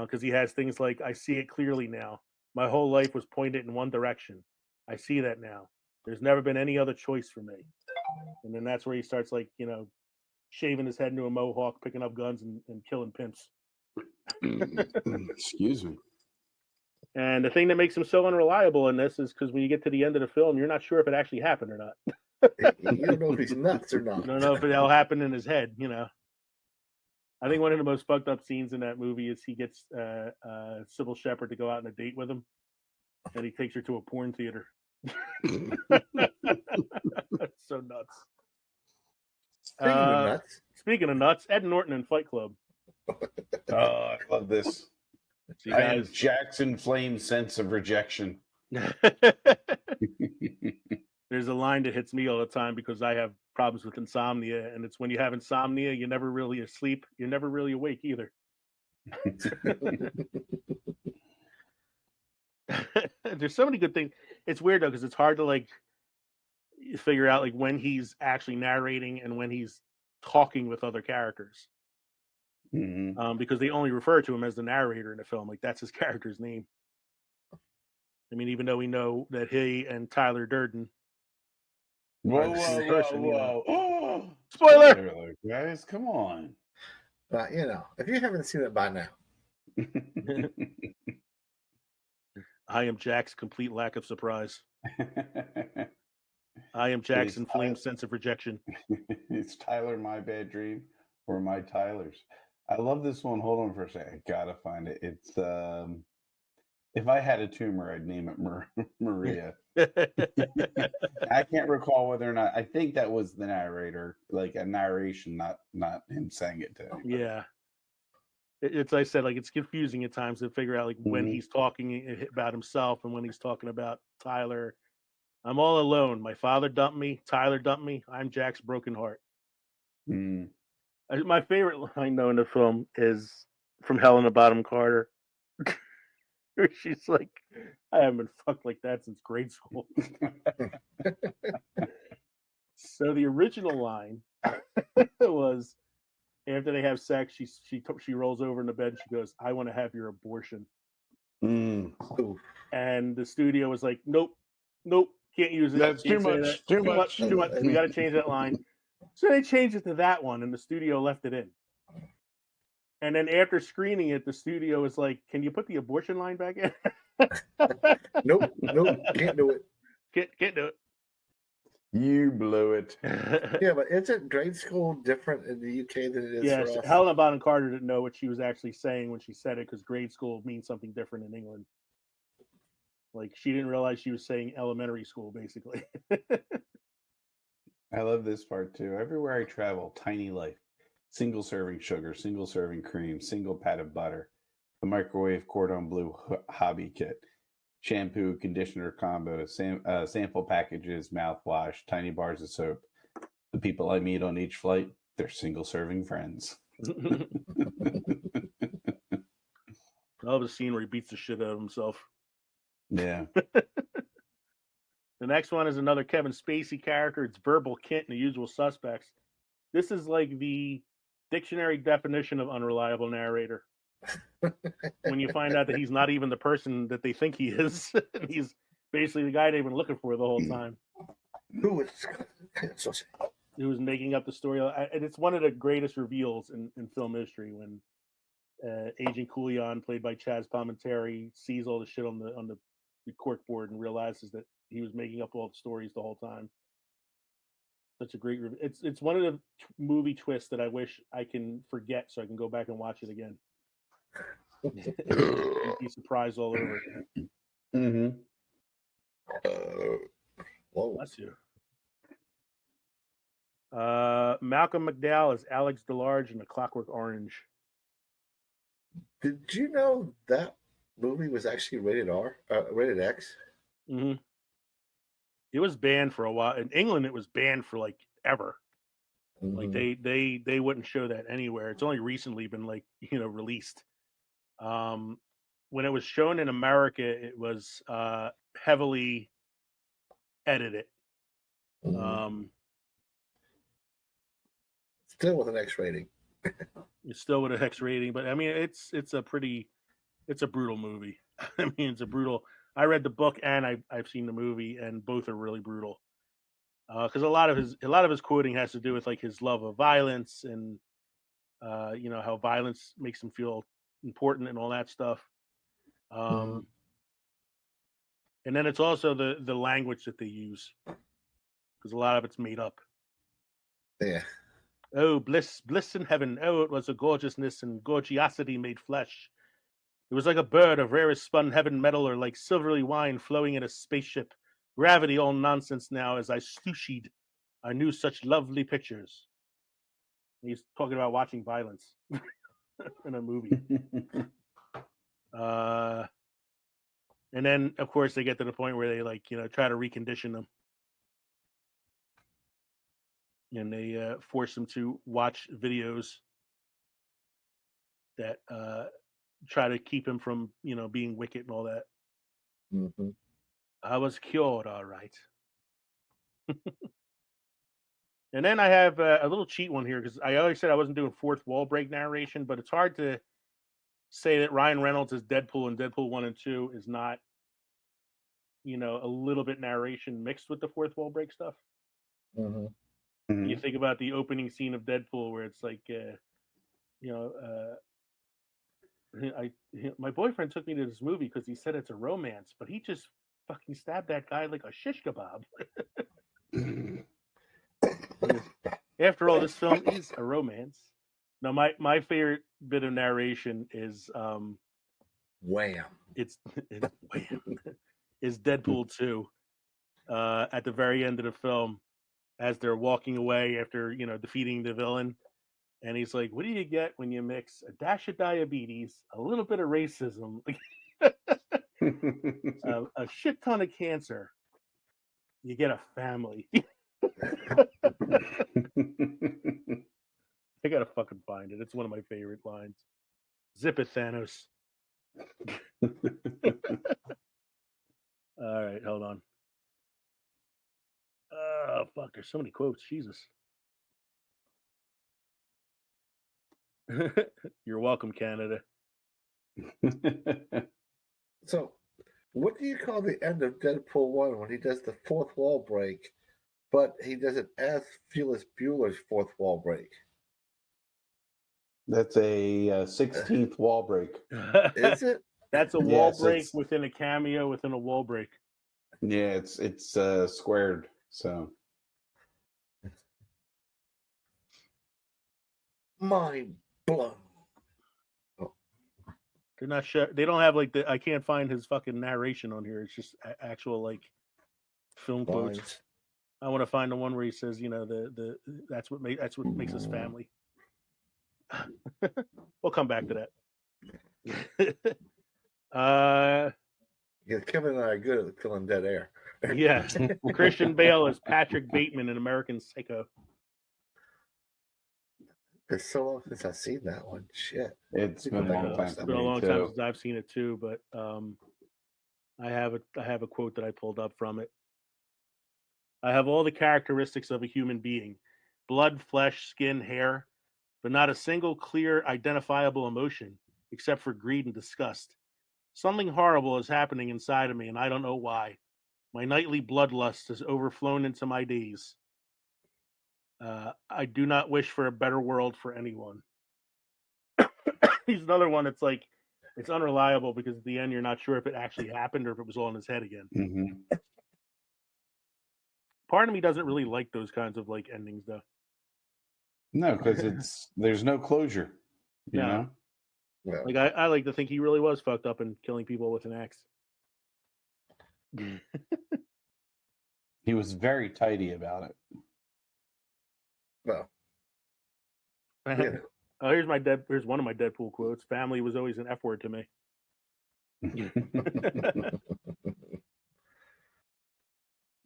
C: because he has things like, "I see it clearly now. My whole life was pointed in one direction. I see that now. There's never been any other choice for me." And then that's where he starts like, shaving his head into a mohawk, picking up guns and killing pimps.
D: Excuse me.
C: And the thing that makes him so unreliable in this is because when you get to the end of the film, you're not sure if it actually happened or not.
E: You don't know if he's nuts or not.
C: You don't know if it'll happen in his head, I think one of the most fucked up scenes in that movie is he gets Sybil Shepherd to go out on a date with him, and he takes her to a porn theater. It's so nuts. Speaking of nuts, Ed Norton in Fight Club.
D: Oh, I love this.
C: So
D: I have Jackson Flame's sense of rejection.
C: There's a line that hits me all the time because I have problems with insomnia, and it's when you have insomnia, you're never really asleep. You're never really awake either. There's so many good things. It's weird though because it's hard to like figure out like when he's actually narrating and when he's talking with other characters, because they only refer to him as the narrator in the film. Like that's his character's name. I mean, even though we know that he and Tyler Durden.
D: Whoa.
C: Spoiler,
D: guys, come on.
E: But if you haven't seen it by now.
C: I am Jack's complete lack of surprise. I am Jackson Flame's sense of rejection.
D: It's Tyler My Bad Dream or My Tyler's. I love this one. Hold on for a second. I gotta find it. It's if I had a tumor, I'd name it Maria. I can't recall whether or not. I think that was the narrator, like a narration, not him saying it to anybody.
C: Yeah. It's like I said, like it's confusing at times to figure out like when he's talking about himself and when he's talking about Tyler. I'm all alone. My father dumped me. Tyler dumped me. I'm Jack's broken heart. My favorite line though in the film is from Helena Bonham Carter. where she's like, I haven't been fucked like that since grade school. So the original line was, after they have sex, she rolls over in the bed and she goes, I want to have your abortion.
D: Mm.
C: And the studio was like, nope, can't use it.
D: That's too
C: Can't say
D: much.
C: that. Too much. We got to change that line. So they changed it to that one, and the studio left it in. And then after screening it, the studio was like, can you put the abortion line back in?
E: Nope, can't do it.
C: Can't do it.
D: You blew it.
E: Yeah, but isn't grade school different in the UK than it is
C: Yes,
E: for us?
C: Helena Bonham Carter didn't know what she was actually saying when she said it, because grade school means something different in England. Like, she didn't realize she was saying elementary school, basically.
D: I love this part too. Everywhere I travel, tiny life. Single serving sugar, single serving cream, single pat of butter, the microwave cordon bleu hobby kit, shampoo, conditioner combo, sample packages, mouthwash, tiny bars of soap. The people I meet on each flight, they're single serving friends.
C: I love the scene where he beats the shit out of himself.
D: Yeah.
C: The next one is another Kevin Spacey character. It's Verbal Kint in The Usual Suspects. This is like the dictionary definition of unreliable narrator. When you find out that he's not even the person that they think he is, and he's basically the guy they've been looking for the whole time.
E: Who is
C: Who was making up the story. And it's one of the greatest reveals in film history when Agent Coulion, played by Chaz Palminteri, sees all the shit on the cork board and realizes that he was making up all the stories the whole time. Such a great it's one of the movie twists that I wish I can forget so I can go back and watch it again. Be surprised all over again.
D: Mm-hmm.
E: Whoa.
C: Bless you. Malcolm McDowell is Alex DeLarge in A Clockwork Orange.
E: Did you know that movie was actually rated rated X?
C: Mm-hmm. It was banned for a while. In England, it was banned for like ever.
E: Mm-hmm.
C: Like they wouldn't show that anywhere. It's only recently been released. When it was shown in America, it was heavily edited.
E: Mm-hmm. Still with an X rating.
C: It's still with an X rating, but I mean, it's a brutal movie. I mean, it's a brutal. I read the book and I've seen the movie, and both are really brutal. Because a lot of his quoting has to do with like his love of violence and how violence makes him feel important and all that stuff.
E: Mm-hmm.
C: And then it's also the language that they use, because a lot of it's made up.
E: Yeah.
C: Oh, bliss in heaven. Oh, it was a gorgeousness and gorgiosity made flesh. It was like a bird of rarest spun heaven metal, or like silvery wine flowing in a spaceship. Gravity all nonsense now. As I stooshied, I knew such lovely pictures. He's talking about watching violence in a movie. And then, of course, they get to the point where they try to recondition them. And they force them to watch videos that try to keep him from, being wicked and all that.
E: Mm-hmm.
C: I was cured, all right. And then I have a little cheat one here, because I always said I wasn't doing fourth wall break narration, but it's hard to say that Ryan Reynolds as Deadpool and Deadpool 1 and 2 is not, a little bit narration mixed with the fourth wall break stuff.
E: Mm-hmm.
C: You think about the opening scene of Deadpool, where it's like, my boyfriend took me to this movie because he said it's a romance, but he just fucking stabbed that guy like a shish kebab. After all, this film is a romance. Now, my favorite bit of narration is
E: Wham!
C: It's Wham! Is Deadpool 2 at the very end of the film, as they're walking away after defeating the villain, and he's like, "What do you get when you mix a dash of diabetes, a little bit of racism, a shit ton of cancer? You get a family." I gotta fucking find it. It's one of my favorite lines. Zip it, Thanos. All right, hold on. Oh, fuck, there's so many quotes. Jesus. You're welcome, Canada.
E: So, what do you call the end of Deadpool 1 when he does the fourth wall break, but he does it as Ferris Bueller's fourth wall break?
D: That's a 16th wall break.
E: Is it?
C: That's a wall
D: Yes,
C: break
D: it's-
C: within a cameo within a wall break.
D: Yeah, it's squared. So
E: Mind blown.
C: They're not sure. They don't have like the. I can't find his fucking narration on here. It's just actual like film quotes.
E: Lines.
C: I want to find the one where he says, you know, that's what makes us family. We'll come back to that.
E: Yeah, Kevin and I are good at killing dead air.
C: Yeah. Christian Bale is Patrick Bateman in American Psycho.
E: It's so long since I've seen that one. Shit.
D: it's been a long time.
C: It's
D: for
C: been a
D: me,
C: long time
D: too.
C: since I've seen it too, but I have a quote that I pulled up from it. I have all the characteristics of a human being: blood, flesh, skin, hair, but not a single clear, identifiable emotion except for greed and disgust. Something horrible is happening inside of me, and I don't know why. My nightly bloodlust has overflown into my days. I do not wish for a better world for anyone. He's another one that's like, it's unreliable because at the end you're not sure if it actually happened or if it was all in his head again.
D: Mm-hmm.
C: Part of me doesn't really like those kinds of like endings though.
D: No, because there's no closure. You
C: No.
D: know.
E: Yeah.
C: Like I like to think he really was fucked up and killing people with an axe.
D: He was very tidy about it.
E: Well, yeah.
C: Oh, here's one of my Deadpool quotes. Family was always an F word to me.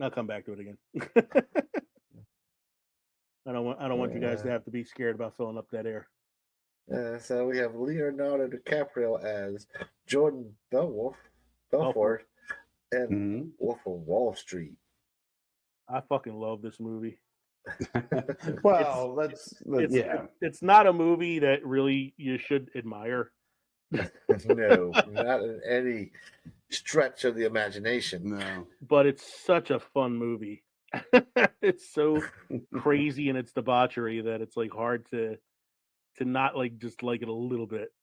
C: I'll come back to it again. I don't want you guys to have to be scared about filling up that air.
E: So we have Leonardo DiCaprio as Jordan Belfort, and
D: Mhm.
E: Wolf of Wall Street.
C: I fucking love this movie.
D: Well,
C: It's not a movie that really you should admire.
E: No, not in any stretch of the imagination.
D: No.
C: But it's such a fun movie. It's so crazy in its debauchery that it's like hard to not like just like it a little bit.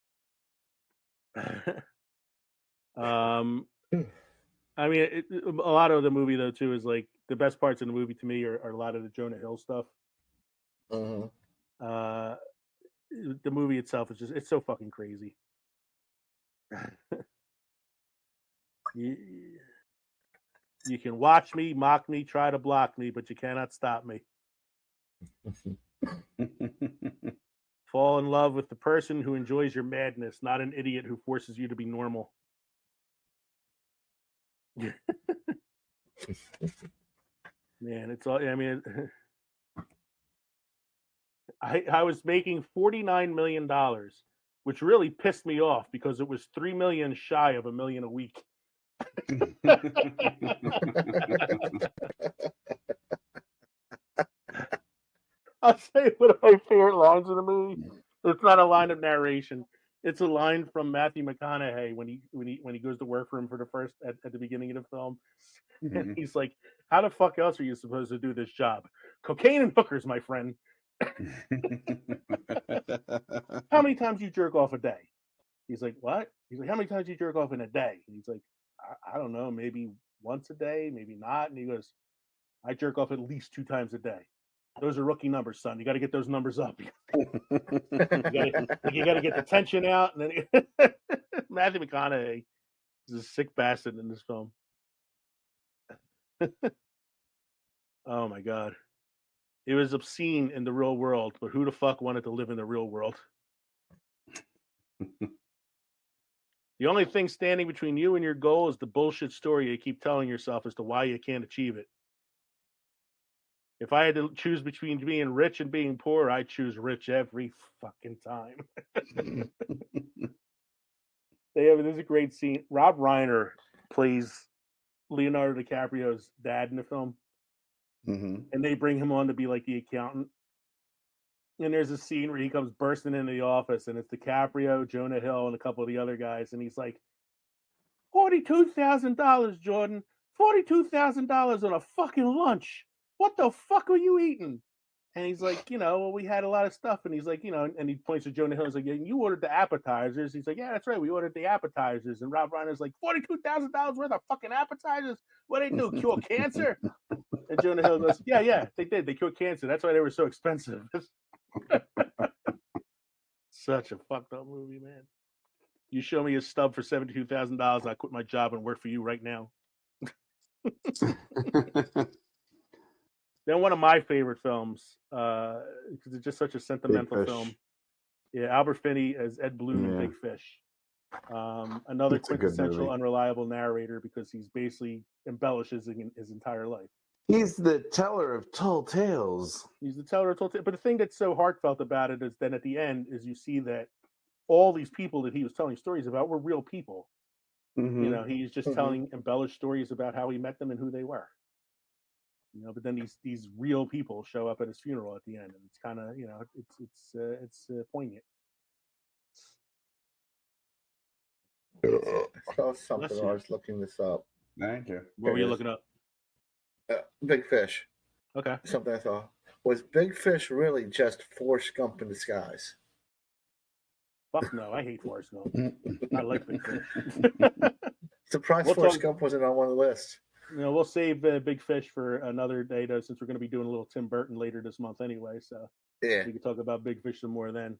C: I mean, a lot of the movie though too is like the best parts of the movie to me are a lot of the Jonah Hill stuff.
E: Mm-hmm.
C: The movie itself is it's so fucking crazy. You can watch me, mock me, try to block me, but you cannot stop me. Fall in love with the person who enjoys your madness, not an idiot who forces you to be normal. Man, it's all. I mean, I was making $49 million, which really pissed me off because it was $3 million shy of $1 million a week. I'll say one of my favorite lines in the movie. It's not a line of narration. It's a line from Matthew McConaughey when he goes to work for him for the first at the beginning of the film. And he's like, "How the fuck else are you supposed to do this job? Cocaine and hookers, my friend. How many times you jerk off a day?" He's like, "What?" He's like, "How many times you jerk off in a day?" And he's like, I don't know, maybe once a day, maybe not." And he goes, "I jerk off at least 2 times a day. Those are rookie numbers, son. You got to get those numbers up. you got to get the tension out." And then Matthew McConaughey is a sick bastard in this film. Oh my god, it was obscene in the real world, but who the fuck wanted to live in the real world? The only thing standing between you and your goal is the bullshit story you keep telling yourself as to why you can't achieve it. If I had to choose between being rich and being poor, I'd choose rich every fucking time. There's a great scene. Rob Reiner plays Leonardo DiCaprio's dad in the film,
D: Mm-hmm.
C: and they bring him on to be like the accountant. And there's a scene where he comes bursting into the office, and it's DiCaprio, Jonah Hill, and a couple of the other guys, and he's like, $42,000, Jordan. $42,000 on a fucking lunch. What the fuck are you eating? And he's like, well, we had a lot of stuff. And he's like, and he points to Jonah Hill. He's like, yeah, you ordered the appetizers. He's like, yeah, that's right. We ordered the appetizers. And Rob Reiner's like, $42,000 worth of fucking appetizers? What they do? Cure cancer? And Jonah Hill goes, yeah, they did. They cured cancer. That's why they were so expensive. Such a fucked up movie, man. You show me a stub for $72,000, I quit my job and work for you right now. Then one of my favorite films, because it's just such a sentimental film. Yeah, Albert Finney as Ed Bloom in Big Fish. Another
D: It's a good
C: quintessential
D: movie.
C: unreliable narrator because he's basically embellishes his entire life.
D: He's the teller of tall tales.
C: He's the teller of tall tales. But the thing that's so heartfelt about it is then at the end is you see that all these people that he was telling stories about were real people.
D: Mm-hmm.
C: He's just telling embellished stories about how he met them and who they were. But then these real people show up at his funeral at the end, and it's kind of it's poignant.
E: I saw something.
C: Bless
E: I
C: you.
E: was looking this up.
D: Thank you.
C: What were you looking up?
E: Big Fish.
C: Okay.
E: Something I saw. Was Big Fish really just Forrest Gump in disguise?
C: Fuck no, I hate Forrest Gump. I like Big Fish.
E: Surprised Forrest Gump wasn't on one of the lists.
C: We'll save Big Fish for another day, though, since we're going to be doing a little Tim Burton later this month anyway. So
E: yeah,
C: we can talk about Big Fish some more then.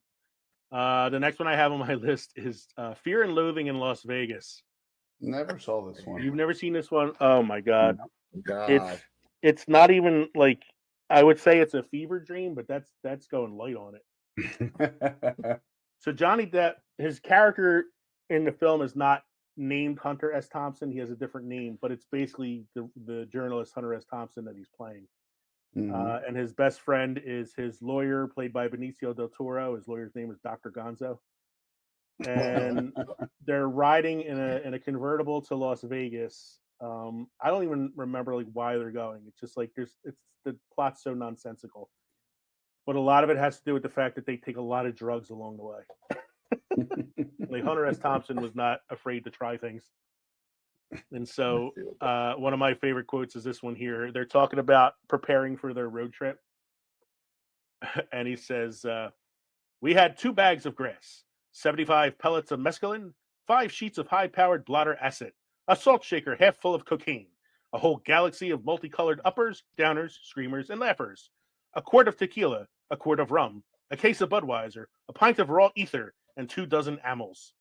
C: The next one I have on my list is Fear and Loathing in Las Vegas.
D: Never saw this one.
C: You've never seen this one? Oh my god!
E: God.
C: It's not even like I would say it's a fever dream, but that's going light on it. So Johnny Depp, his character in the film is not named Hunter S. Thompson. He has a different name, but it's basically the journalist Hunter S. Thompson that he's playing. Mm-hmm. And his best friend is his lawyer, played by Benicio del Toro. His lawyer's name is Dr. Gonzo. And they're riding in a convertible to Las Vegas. I don't even remember like why they're going. It's just like the plot's so nonsensical. But a lot of it has to do with the fact that they take a lot of drugs along the way. Like Hunter S. Thompson was not afraid to try things. And so one of my favorite quotes is this one here. They're talking about preparing for their road trip. And he says, we had 2 bags of grass, 75 pellets of mescaline, 5 sheets of high-powered blotter acid, a salt shaker half full of cocaine, a whole galaxy of multicolored uppers, downers, screamers, and laughers, a quart of tequila, a quart of rum, a case of Budweiser, a pint of raw ether, and 2 dozen amyls.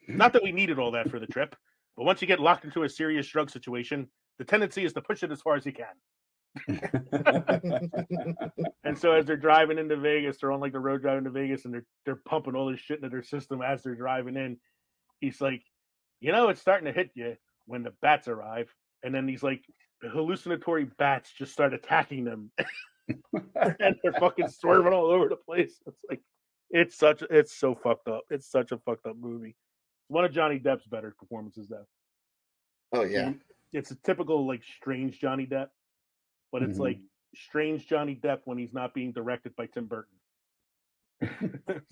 C: Not that we needed all that for the trip, but once you get locked into a serious drug situation, the tendency is to push it as far as you can. And so as they're driving into Vegas, they're on like the road driving to Vegas, and they're pumping all this shit into their system as they're driving in. He's like, it's starting to hit you when the bats arrive. And then he's like, the hallucinatory bats just start attacking them. And they're fucking swerving all over the place. It's like, it's so fucked up. It's such a fucked up movie. One of Johnny Depp's better performances, though.
E: Oh yeah,
C: it's a typical like strange Johnny Depp, but it's like strange Johnny Depp when he's not being directed by Tim Burton.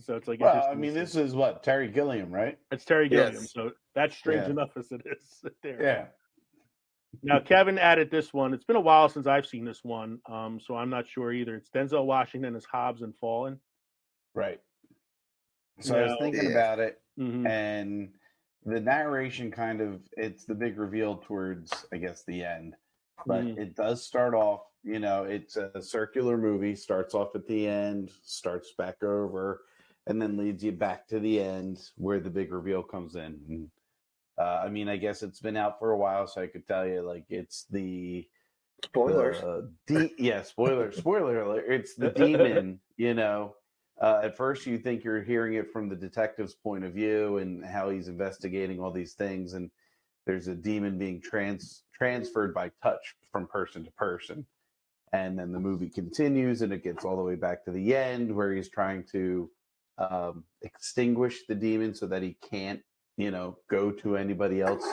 C: So it's like,
D: well, I mean, this is what, Terry Gilliam, right?
C: It's Terry Gilliam, so that's strange enough as it is. There.
D: Yeah.
C: Now Kevin added this one. It's been a while since I've seen this one, so I'm not sure either. It's Denzel Washington as Hobbs and Fallen.
D: Right. So I was thinking about it, and the narration it's the big reveal towards, I guess, the end. But it does start off, it's a circular movie, starts off at the end, starts back over, and then leads you back to the end where the big reveal comes in. And, I mean, I guess it's been out for a while, so I could tell you, like, it's the...
E: Spoilers.
D: Spoiler alert. It's the demon, At first, you think you're hearing it from the detective's point of view and how he's investigating all these things, and there's a demon being transferred by touch from person to person. And then the movie continues, and it gets all the way back to the end where he's trying to extinguish the demon so that he can't go to anybody else,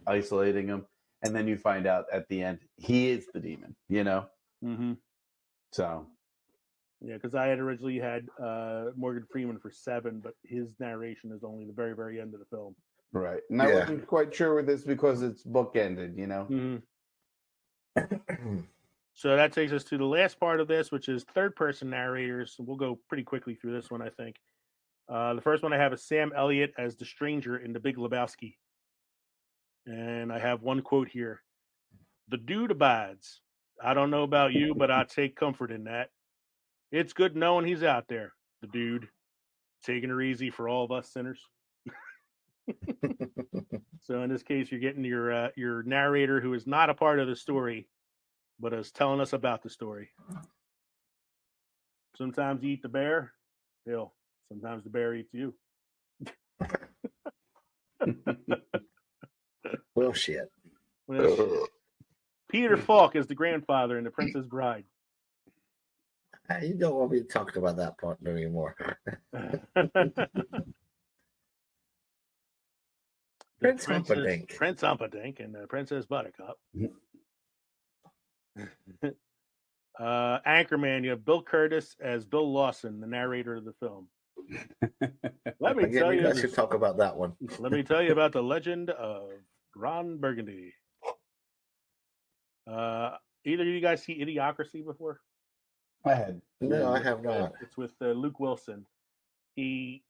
D: isolating him. And then you find out at the end, he is the demon,
C: Mm-hmm.
D: So.
C: Yeah, because I had originally had Morgan Freeman for 7, but his narration is only the very, very end of the film.
D: Right. And I wasn't quite sure with this because it's bookended,
C: Mm-hmm. So that takes us to the last part of this, which is third-person narrators. We'll go pretty quickly through this one, I think. The first one I have is Sam Elliott as the stranger in The Big Lebowski. And I have one quote here. "The dude abides. I don't know about you, but I take comfort in that. It's good knowing he's out there, the dude, taking her easy for all of us sinners." So in this case, you're getting your narrator who is not a part of the story, but is telling us about the story. Sometimes you eat the bear. Hell, sometimes the bear eats you.
E: Well, shit.
C: Peter Falk is the grandfather in The Princess Bride.
E: You don't want me to talk about that part anymore. Prince Humperdinck.
C: Prince Humperdinck and Princess Buttercup. Anchorman, you have Bill Curtis as Bill Lawson, the narrator of the film. Let me tell you.
E: I should talk about that one.
C: Let me tell you about the legend of Ron Burgundy. Either of you guys see Idiocracy before?
D: I had.
E: No, I have not.
C: It's with Luke Wilson. He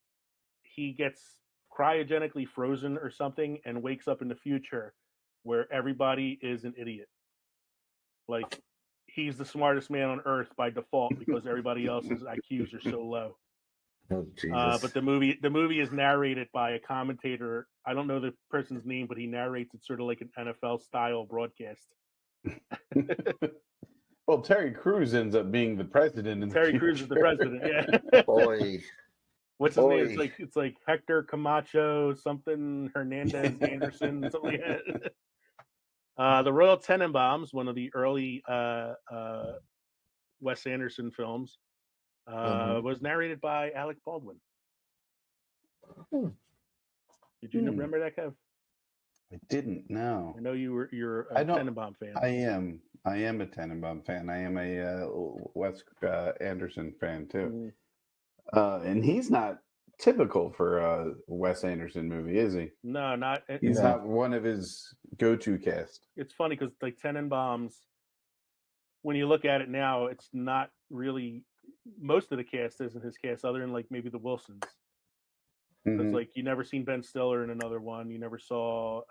C: gets cryogenically frozen or something and wakes up in the future where everybody is an idiot. Like, he's the smartest man on earth by default because everybody else's IQs are so low.
E: Oh, Jesus.
C: But the movie is narrated by a commentator. I don't know the person's name, but he narrates it sort of like an NFL style broadcast.
D: Well, Terry Crews ends up being the president.
C: Terry Crews is the president. Yeah.
E: Boy.
C: What's his name? It's like Hector Camacho, something Hernandez Anderson, something like that. The Royal Tenenbaums, one of the early Wes Anderson films, was narrated by Alec Baldwin. Did you remember that, Kev?
D: I didn't know.
C: I know you're a Tenenbaum fan.
D: I am a Tenenbaum fan. I am a Wes Anderson fan too. And he's not typical for a Wes Anderson movie, is he?
C: No, not.
D: He's not one of his go-to cast.
C: It's funny because like Tenenbaums, when you look at it now, it's not really. Most of the cast isn't his cast, other than like maybe the Wilsons. It's like you never seen Ben Stiller in another one. You never saw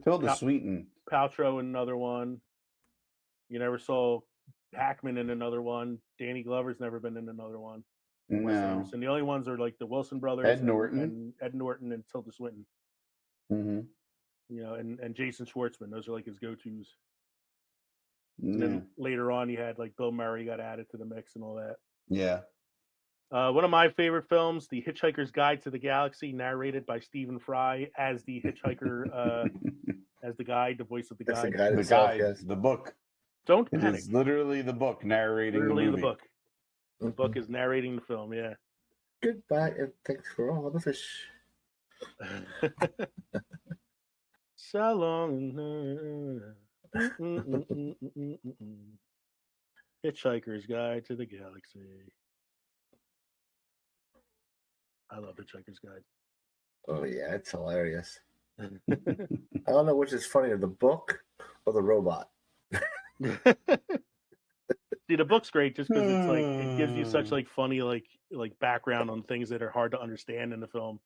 D: Tilda Swinton,
C: Paltrow in another one. You never saw Hackman in another one. Danny Glover's never been in another one.
D: No.
C: And the only ones are like the Wilson brothers,
D: Ed Norton
C: and Tilda Swinton. You know, and Jason Schwartzman. Those are like his go-tos. And then later on, you had like Bill Murray got added to the mix and all that.
D: Yeah.
C: One of my favorite films, The Hitchhiker's Guide to the Galaxy, narrated by Stephen Fry as the hitchhiker, as the guide, the voice of the guide.
D: The book.
C: Don't
D: panic. It is literally the book narrating the movie.
C: The book. The book is narrating the film, yeah.
E: Goodbye, and thanks for all the fish.
C: So long. Hitchhiker's Guide to the Galaxy. I love Hitchhiker's Guide.
E: Oh, yeah, it's hilarious. I don't know which is funnier, the book or the robot.
C: See, the book's great just because it's like it gives you such like funny like background on things that are hard to understand in the film.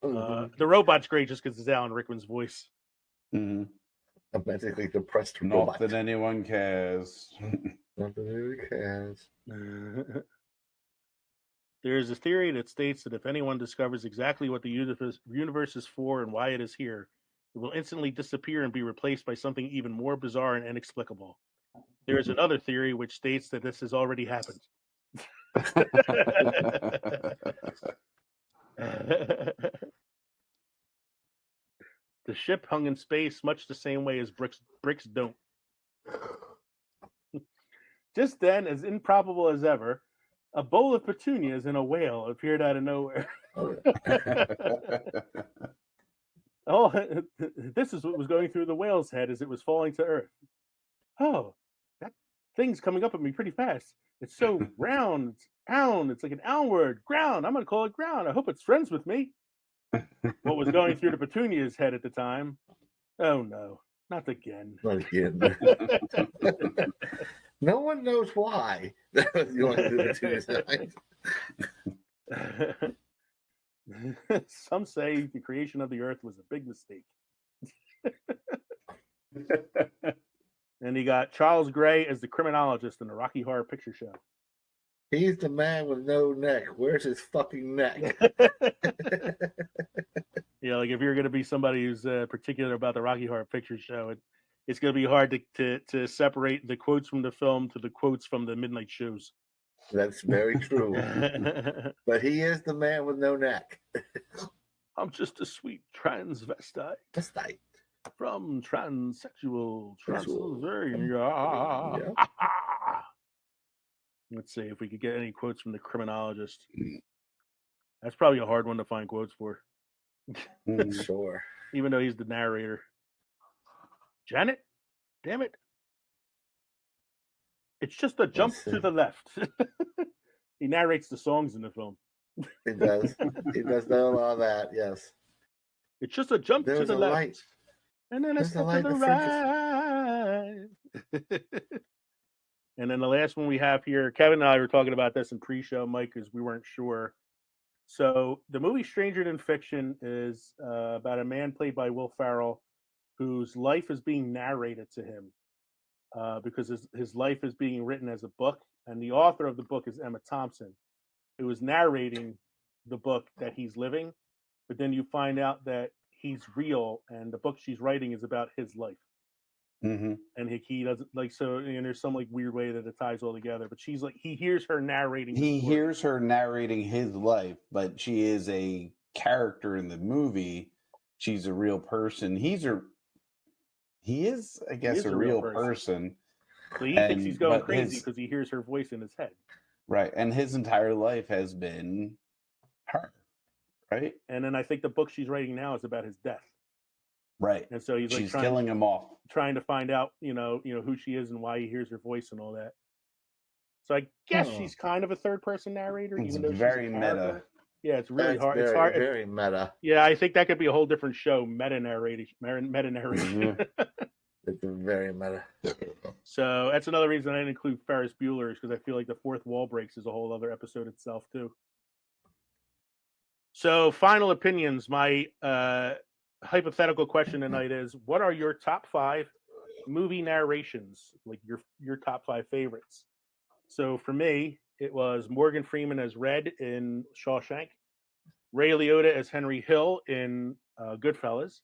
C: The robot's great just because it's Alan Rickman's voice.
E: A medically depressed
D: robot. Not that anyone cares.
E: Not that anyone cares.
C: There is a theory that states that if anyone discovers exactly what the universe is for and why it is here, it will instantly disappear and be replaced by something even more bizarre and inexplicable. There is another theory which states that this has already happened. The ship hung in space much the same way as bricks don't. Just then, as improbable as ever, a bowl of petunias and a whale appeared out of nowhere. Oh, this is what was going through the whale's head as it was falling to Earth. Oh, that thing's coming up at me pretty fast. It's so round. It's ound. It's like an ound word. Ground. I'm going to call it ground. I hope it's friends with me. What was going through the Petunia's head at the time? Oh, no. Not again.
E: Not again. No one knows why that was going through the Petunia's head.
C: Some say the creation of the Earth was a big mistake. And he got Charles Gray as the criminologist in the Rocky Horror Picture Show.
E: He's the man with no neck. Where's his fucking neck?
C: Yeah, like if you're going to be somebody who's particular about the Rocky Horror Picture Show, it's going to be hard to separate the quotes from the film to the quotes from the midnight shows.
E: That's very true. But he is the man with no neck.
C: I'm just a sweet transvestite.
E: Vestite.
C: From transsexual Transylvania.
E: Yeah.
C: Let's see if we could get any quotes from the criminologist. That's probably a hard one to find quotes for.
E: Sure.
C: Even though he's the narrator. Janet, damn it. It's just a jump to the left. He narrates the songs in the film.
E: He does. He does know a lot of that, yes.
C: It's just a jump to the left.
E: Light.
C: And then a step to the right. And then the last one we have here, Kevin and I were talking about this in pre-show, Mike, because we weren't sure. So the movie Stranger Than Fiction is about a man played by Will Ferrell whose life is being narrated to him because his life is being written as a book. And the author of the book is Emma Thompson, who is narrating the book that he's living. But then you find out that he's real, and the book she's writing is about his life.
D: Mm-hmm.
C: And he doesn't like so. And there's some like weird way that it ties all together. But she's like he hears her narrating.
D: He hears her narrating his life, but she is a character in the movie. She's a real person. He is, I guess, a real person.
C: So he thinks he's going crazy because he hears her voice in his head.
D: Right, and his entire life has been her. Right,
C: and then I think the book she's writing now is about his death.
D: Right,
C: and so he's like
D: she's killing him off,
C: trying to find out, you know who she is and why he hears her voice and all that. So I guess she's kind of a third-person narrator,
D: it's
C: even though
D: very
C: she's
D: meta.
C: Yeah, it's really hard.
E: It's
C: hard.
E: Very meta.
C: Yeah, I think that could be a whole different show. Meta narration.
E: Mm-hmm. It's very meta.
C: So that's another reason I didn't include Ferris Bueller, because I feel like the fourth wall breaks is a whole other episode itself too. So, final opinions. My hypothetical question tonight is: what are your top 5 movie narrations? Like your top 5 favorites. So for me, it was Morgan Freeman as Red in Shawshank, Ray Liotta as Henry Hill in Goodfellas,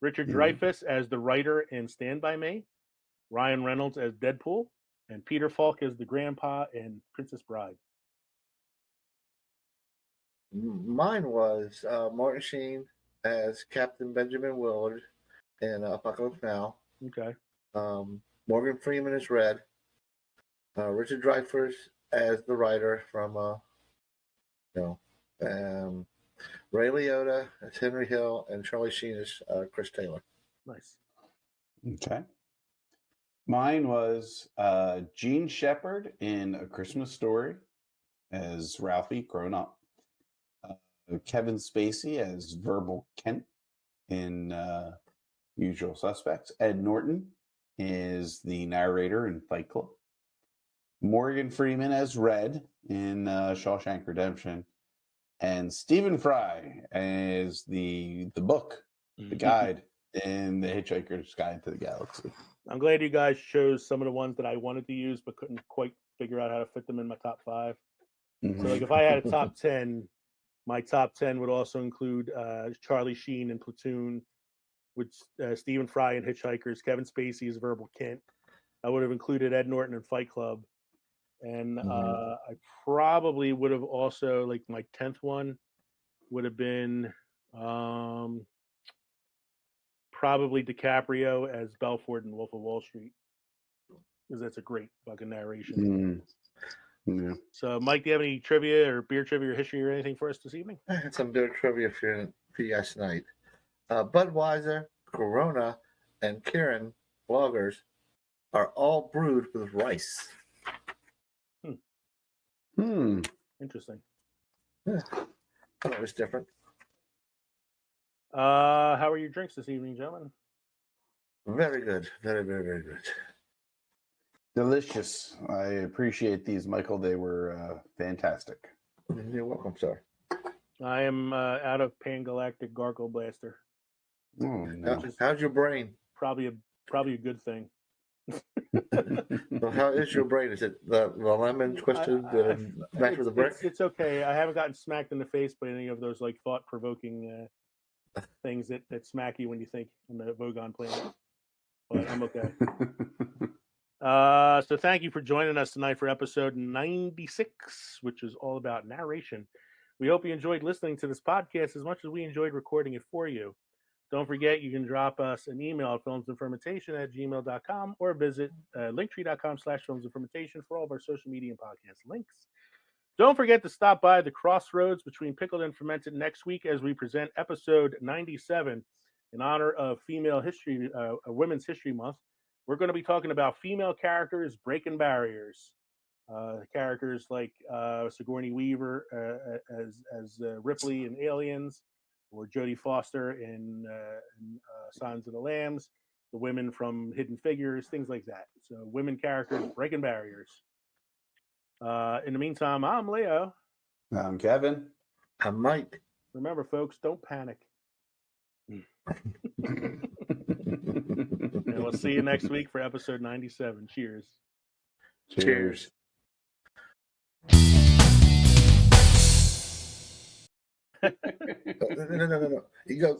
C: Richard Dreyfuss as the writer in Stand By Me, Ryan Reynolds as Deadpool, and Peter Falk as the grandpa in Princess Bride.
E: Mine was Martin Sheen as Captain Benjamin Willard in Apocalypse Now.
C: Okay.
E: Morgan Freeman as Red. Richard Dreyfuss as the writer from, Ray Liotta as Henry Hill, and Charlie Sheen as Chris Taylor.
C: Nice.
D: Okay. Mine was Gene Shepherd in A Christmas Story as Ralphie grown up. Kevin Spacey as Verbal Kent in Usual Suspects. Ed Norton is the narrator in Fight Club. Morgan Freeman as Red in Shawshank Redemption. And Stephen Fry as the book, the guide in The Hitchhiker's Guide to the Galaxy.
C: I'm glad you guys chose some of the ones that I wanted to use but couldn't quite figure out how to fit them in my top 5.
D: Mm-hmm.
C: So like if I had a top 10, my top 10 would also include Charlie Sheen in Platoon, with Stephen Fry in Hitchhikers, Kevin Spacey as Verbal Kent. I would have included Ed Norton in Fight Club. And I probably would have also, like my 10th one would have been probably DiCaprio as Belfort in Wolf of Wall Street, because that's a great fucking narration.
D: Yeah.
C: So, Mike, do you have any trivia or beer trivia or history or anything for us this evening?
E: I had some beer trivia for you guys tonight. Budweiser, Corona, and Kirin lagers are all brewed with rice.
C: Interesting.
E: Yeah. That was different.
C: How are your drinks this evening, gentlemen?
E: Very good. Very, very, very good.
D: Delicious. I appreciate these, Michael. They were fantastic.
E: You're welcome, sir.
C: I am out of Pan-Galactic Gargle Blaster.
D: Oh, no.
E: How's your brain?
C: Probably a good thing.
E: So how is your brain? Is it the lemon twisted back with the brick?
C: It's okay. I haven't gotten smacked in the face by any of those like thought-provoking things that smack you when you think on the Vogon planet. But I'm okay. So thank you for joining us tonight for episode 96, which is all about narration. We hope you enjoyed listening to this podcast as much as we enjoyed recording it for you. Don't forget, you can drop us an email at filmsandfermentation@gmail.com or visit linktree.com/filmsandfermentation for all of our social media and podcast links. Don't forget to stop by the Crossroads Between Pickled and Fermented next week as we present episode 97 in honor of Women's History Month. We're going to be talking about female characters breaking barriers. Characters like Sigourney Weaver as Ripley in Aliens, or Jodie Foster in Silence of the Lambs, the women from Hidden Figures, things like that. So women characters breaking barriers. In the meantime, I'm Leo.
D: I'm Kevin.
E: I'm Mike.
C: Remember, folks, don't panic. And we'll see you next week for episode 97. Cheers.
E: Cheers. No. You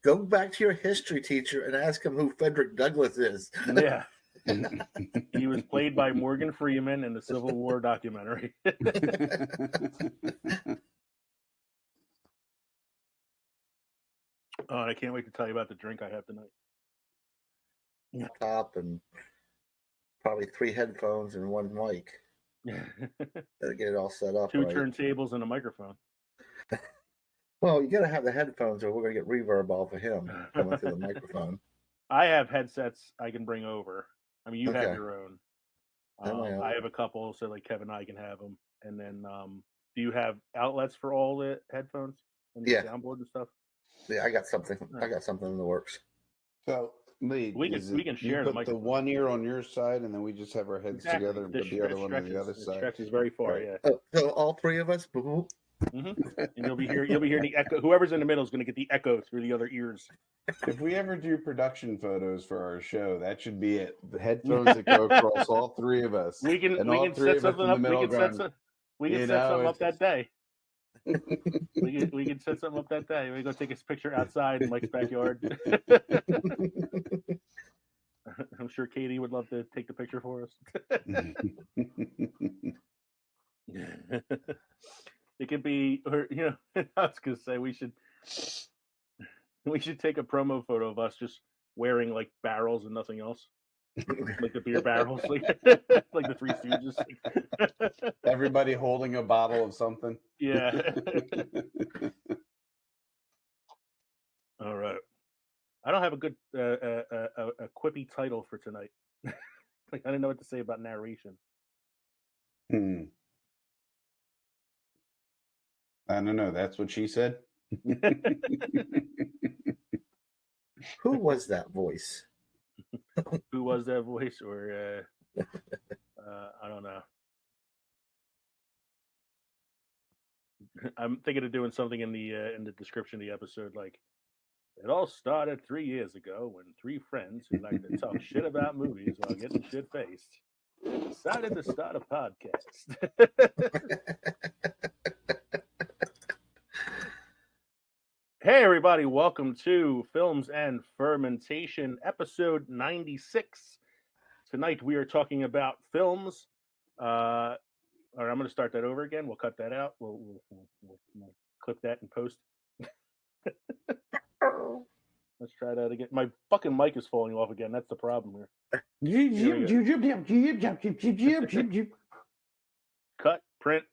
E: go back to your history teacher and ask him who Frederick Douglass is.
C: Yeah. He was played by Morgan Freeman in the Civil War documentary. Oh, and I can't wait to tell you about the drink I have tonight.
E: Top and probably 3 headphones and 1 mic. Gotta get it all set up.
C: 2
E: right?
C: turntables and a microphone.
E: Well, you gotta have the headphones or we're gonna get reverb off of him coming through the microphone.
C: I have headsets I can bring over. I mean, you
E: Okay.
C: have your own. I have a couple, so like Kevin and I can have them. And then, do you have outlets for all the headphones and the
E: Yeah.
C: soundboard and stuff?
E: Yeah, I got something. I got something in the works.
D: So, Lee,
C: We can share the
D: put the
C: microphone.
D: one ear on your side, and then we just have our heads together and put the other one on the other
C: It
D: side.
C: stretches very far,
D: Right.
C: yeah.
E: So all 3 of us. Boop,
C: And you'll be hearing the echo. Whoever's in the middle is going to get the echo through the other ears.
D: If we ever do production photos for our show, that should be it. The headphones that go across all 3 of us.
C: We can
D: And all
C: set
D: 3 of us
C: something
D: in
C: up.
D: the middle
C: We can
D: going,
C: set
D: you
C: something
D: know,
C: up that day. we can set something up that day. We go take a picture outside in Mike's backyard. I'm sure Katie would love to take the picture for us. It could be, or I was gonna say we should take a promo photo of us just wearing like barrels and nothing else, like the beer barrels, like the Three Stooges.
D: Everybody holding a bottle of something.
C: Yeah. All right. I don't have a good a quippy title for tonight. Like I didn't know what to say about narration.
D: I don't know. That's what she said.
E: Who was that voice?
C: Who was that voice? Or I don't know. I'm thinking of doing something in the description of the episode, like it all started 3 years ago when 3 friends who like to talk shit about movies while getting shit faced decided to start a podcast. Hey everybody, welcome to Films and Fermentation, episode 96. Tonight we are talking about films. All right, I'm going to start that over again. We'll cut that out. We'll clip that and post. Let's try that again. My fucking mic is falling off again. That's the problem here. Cut, print.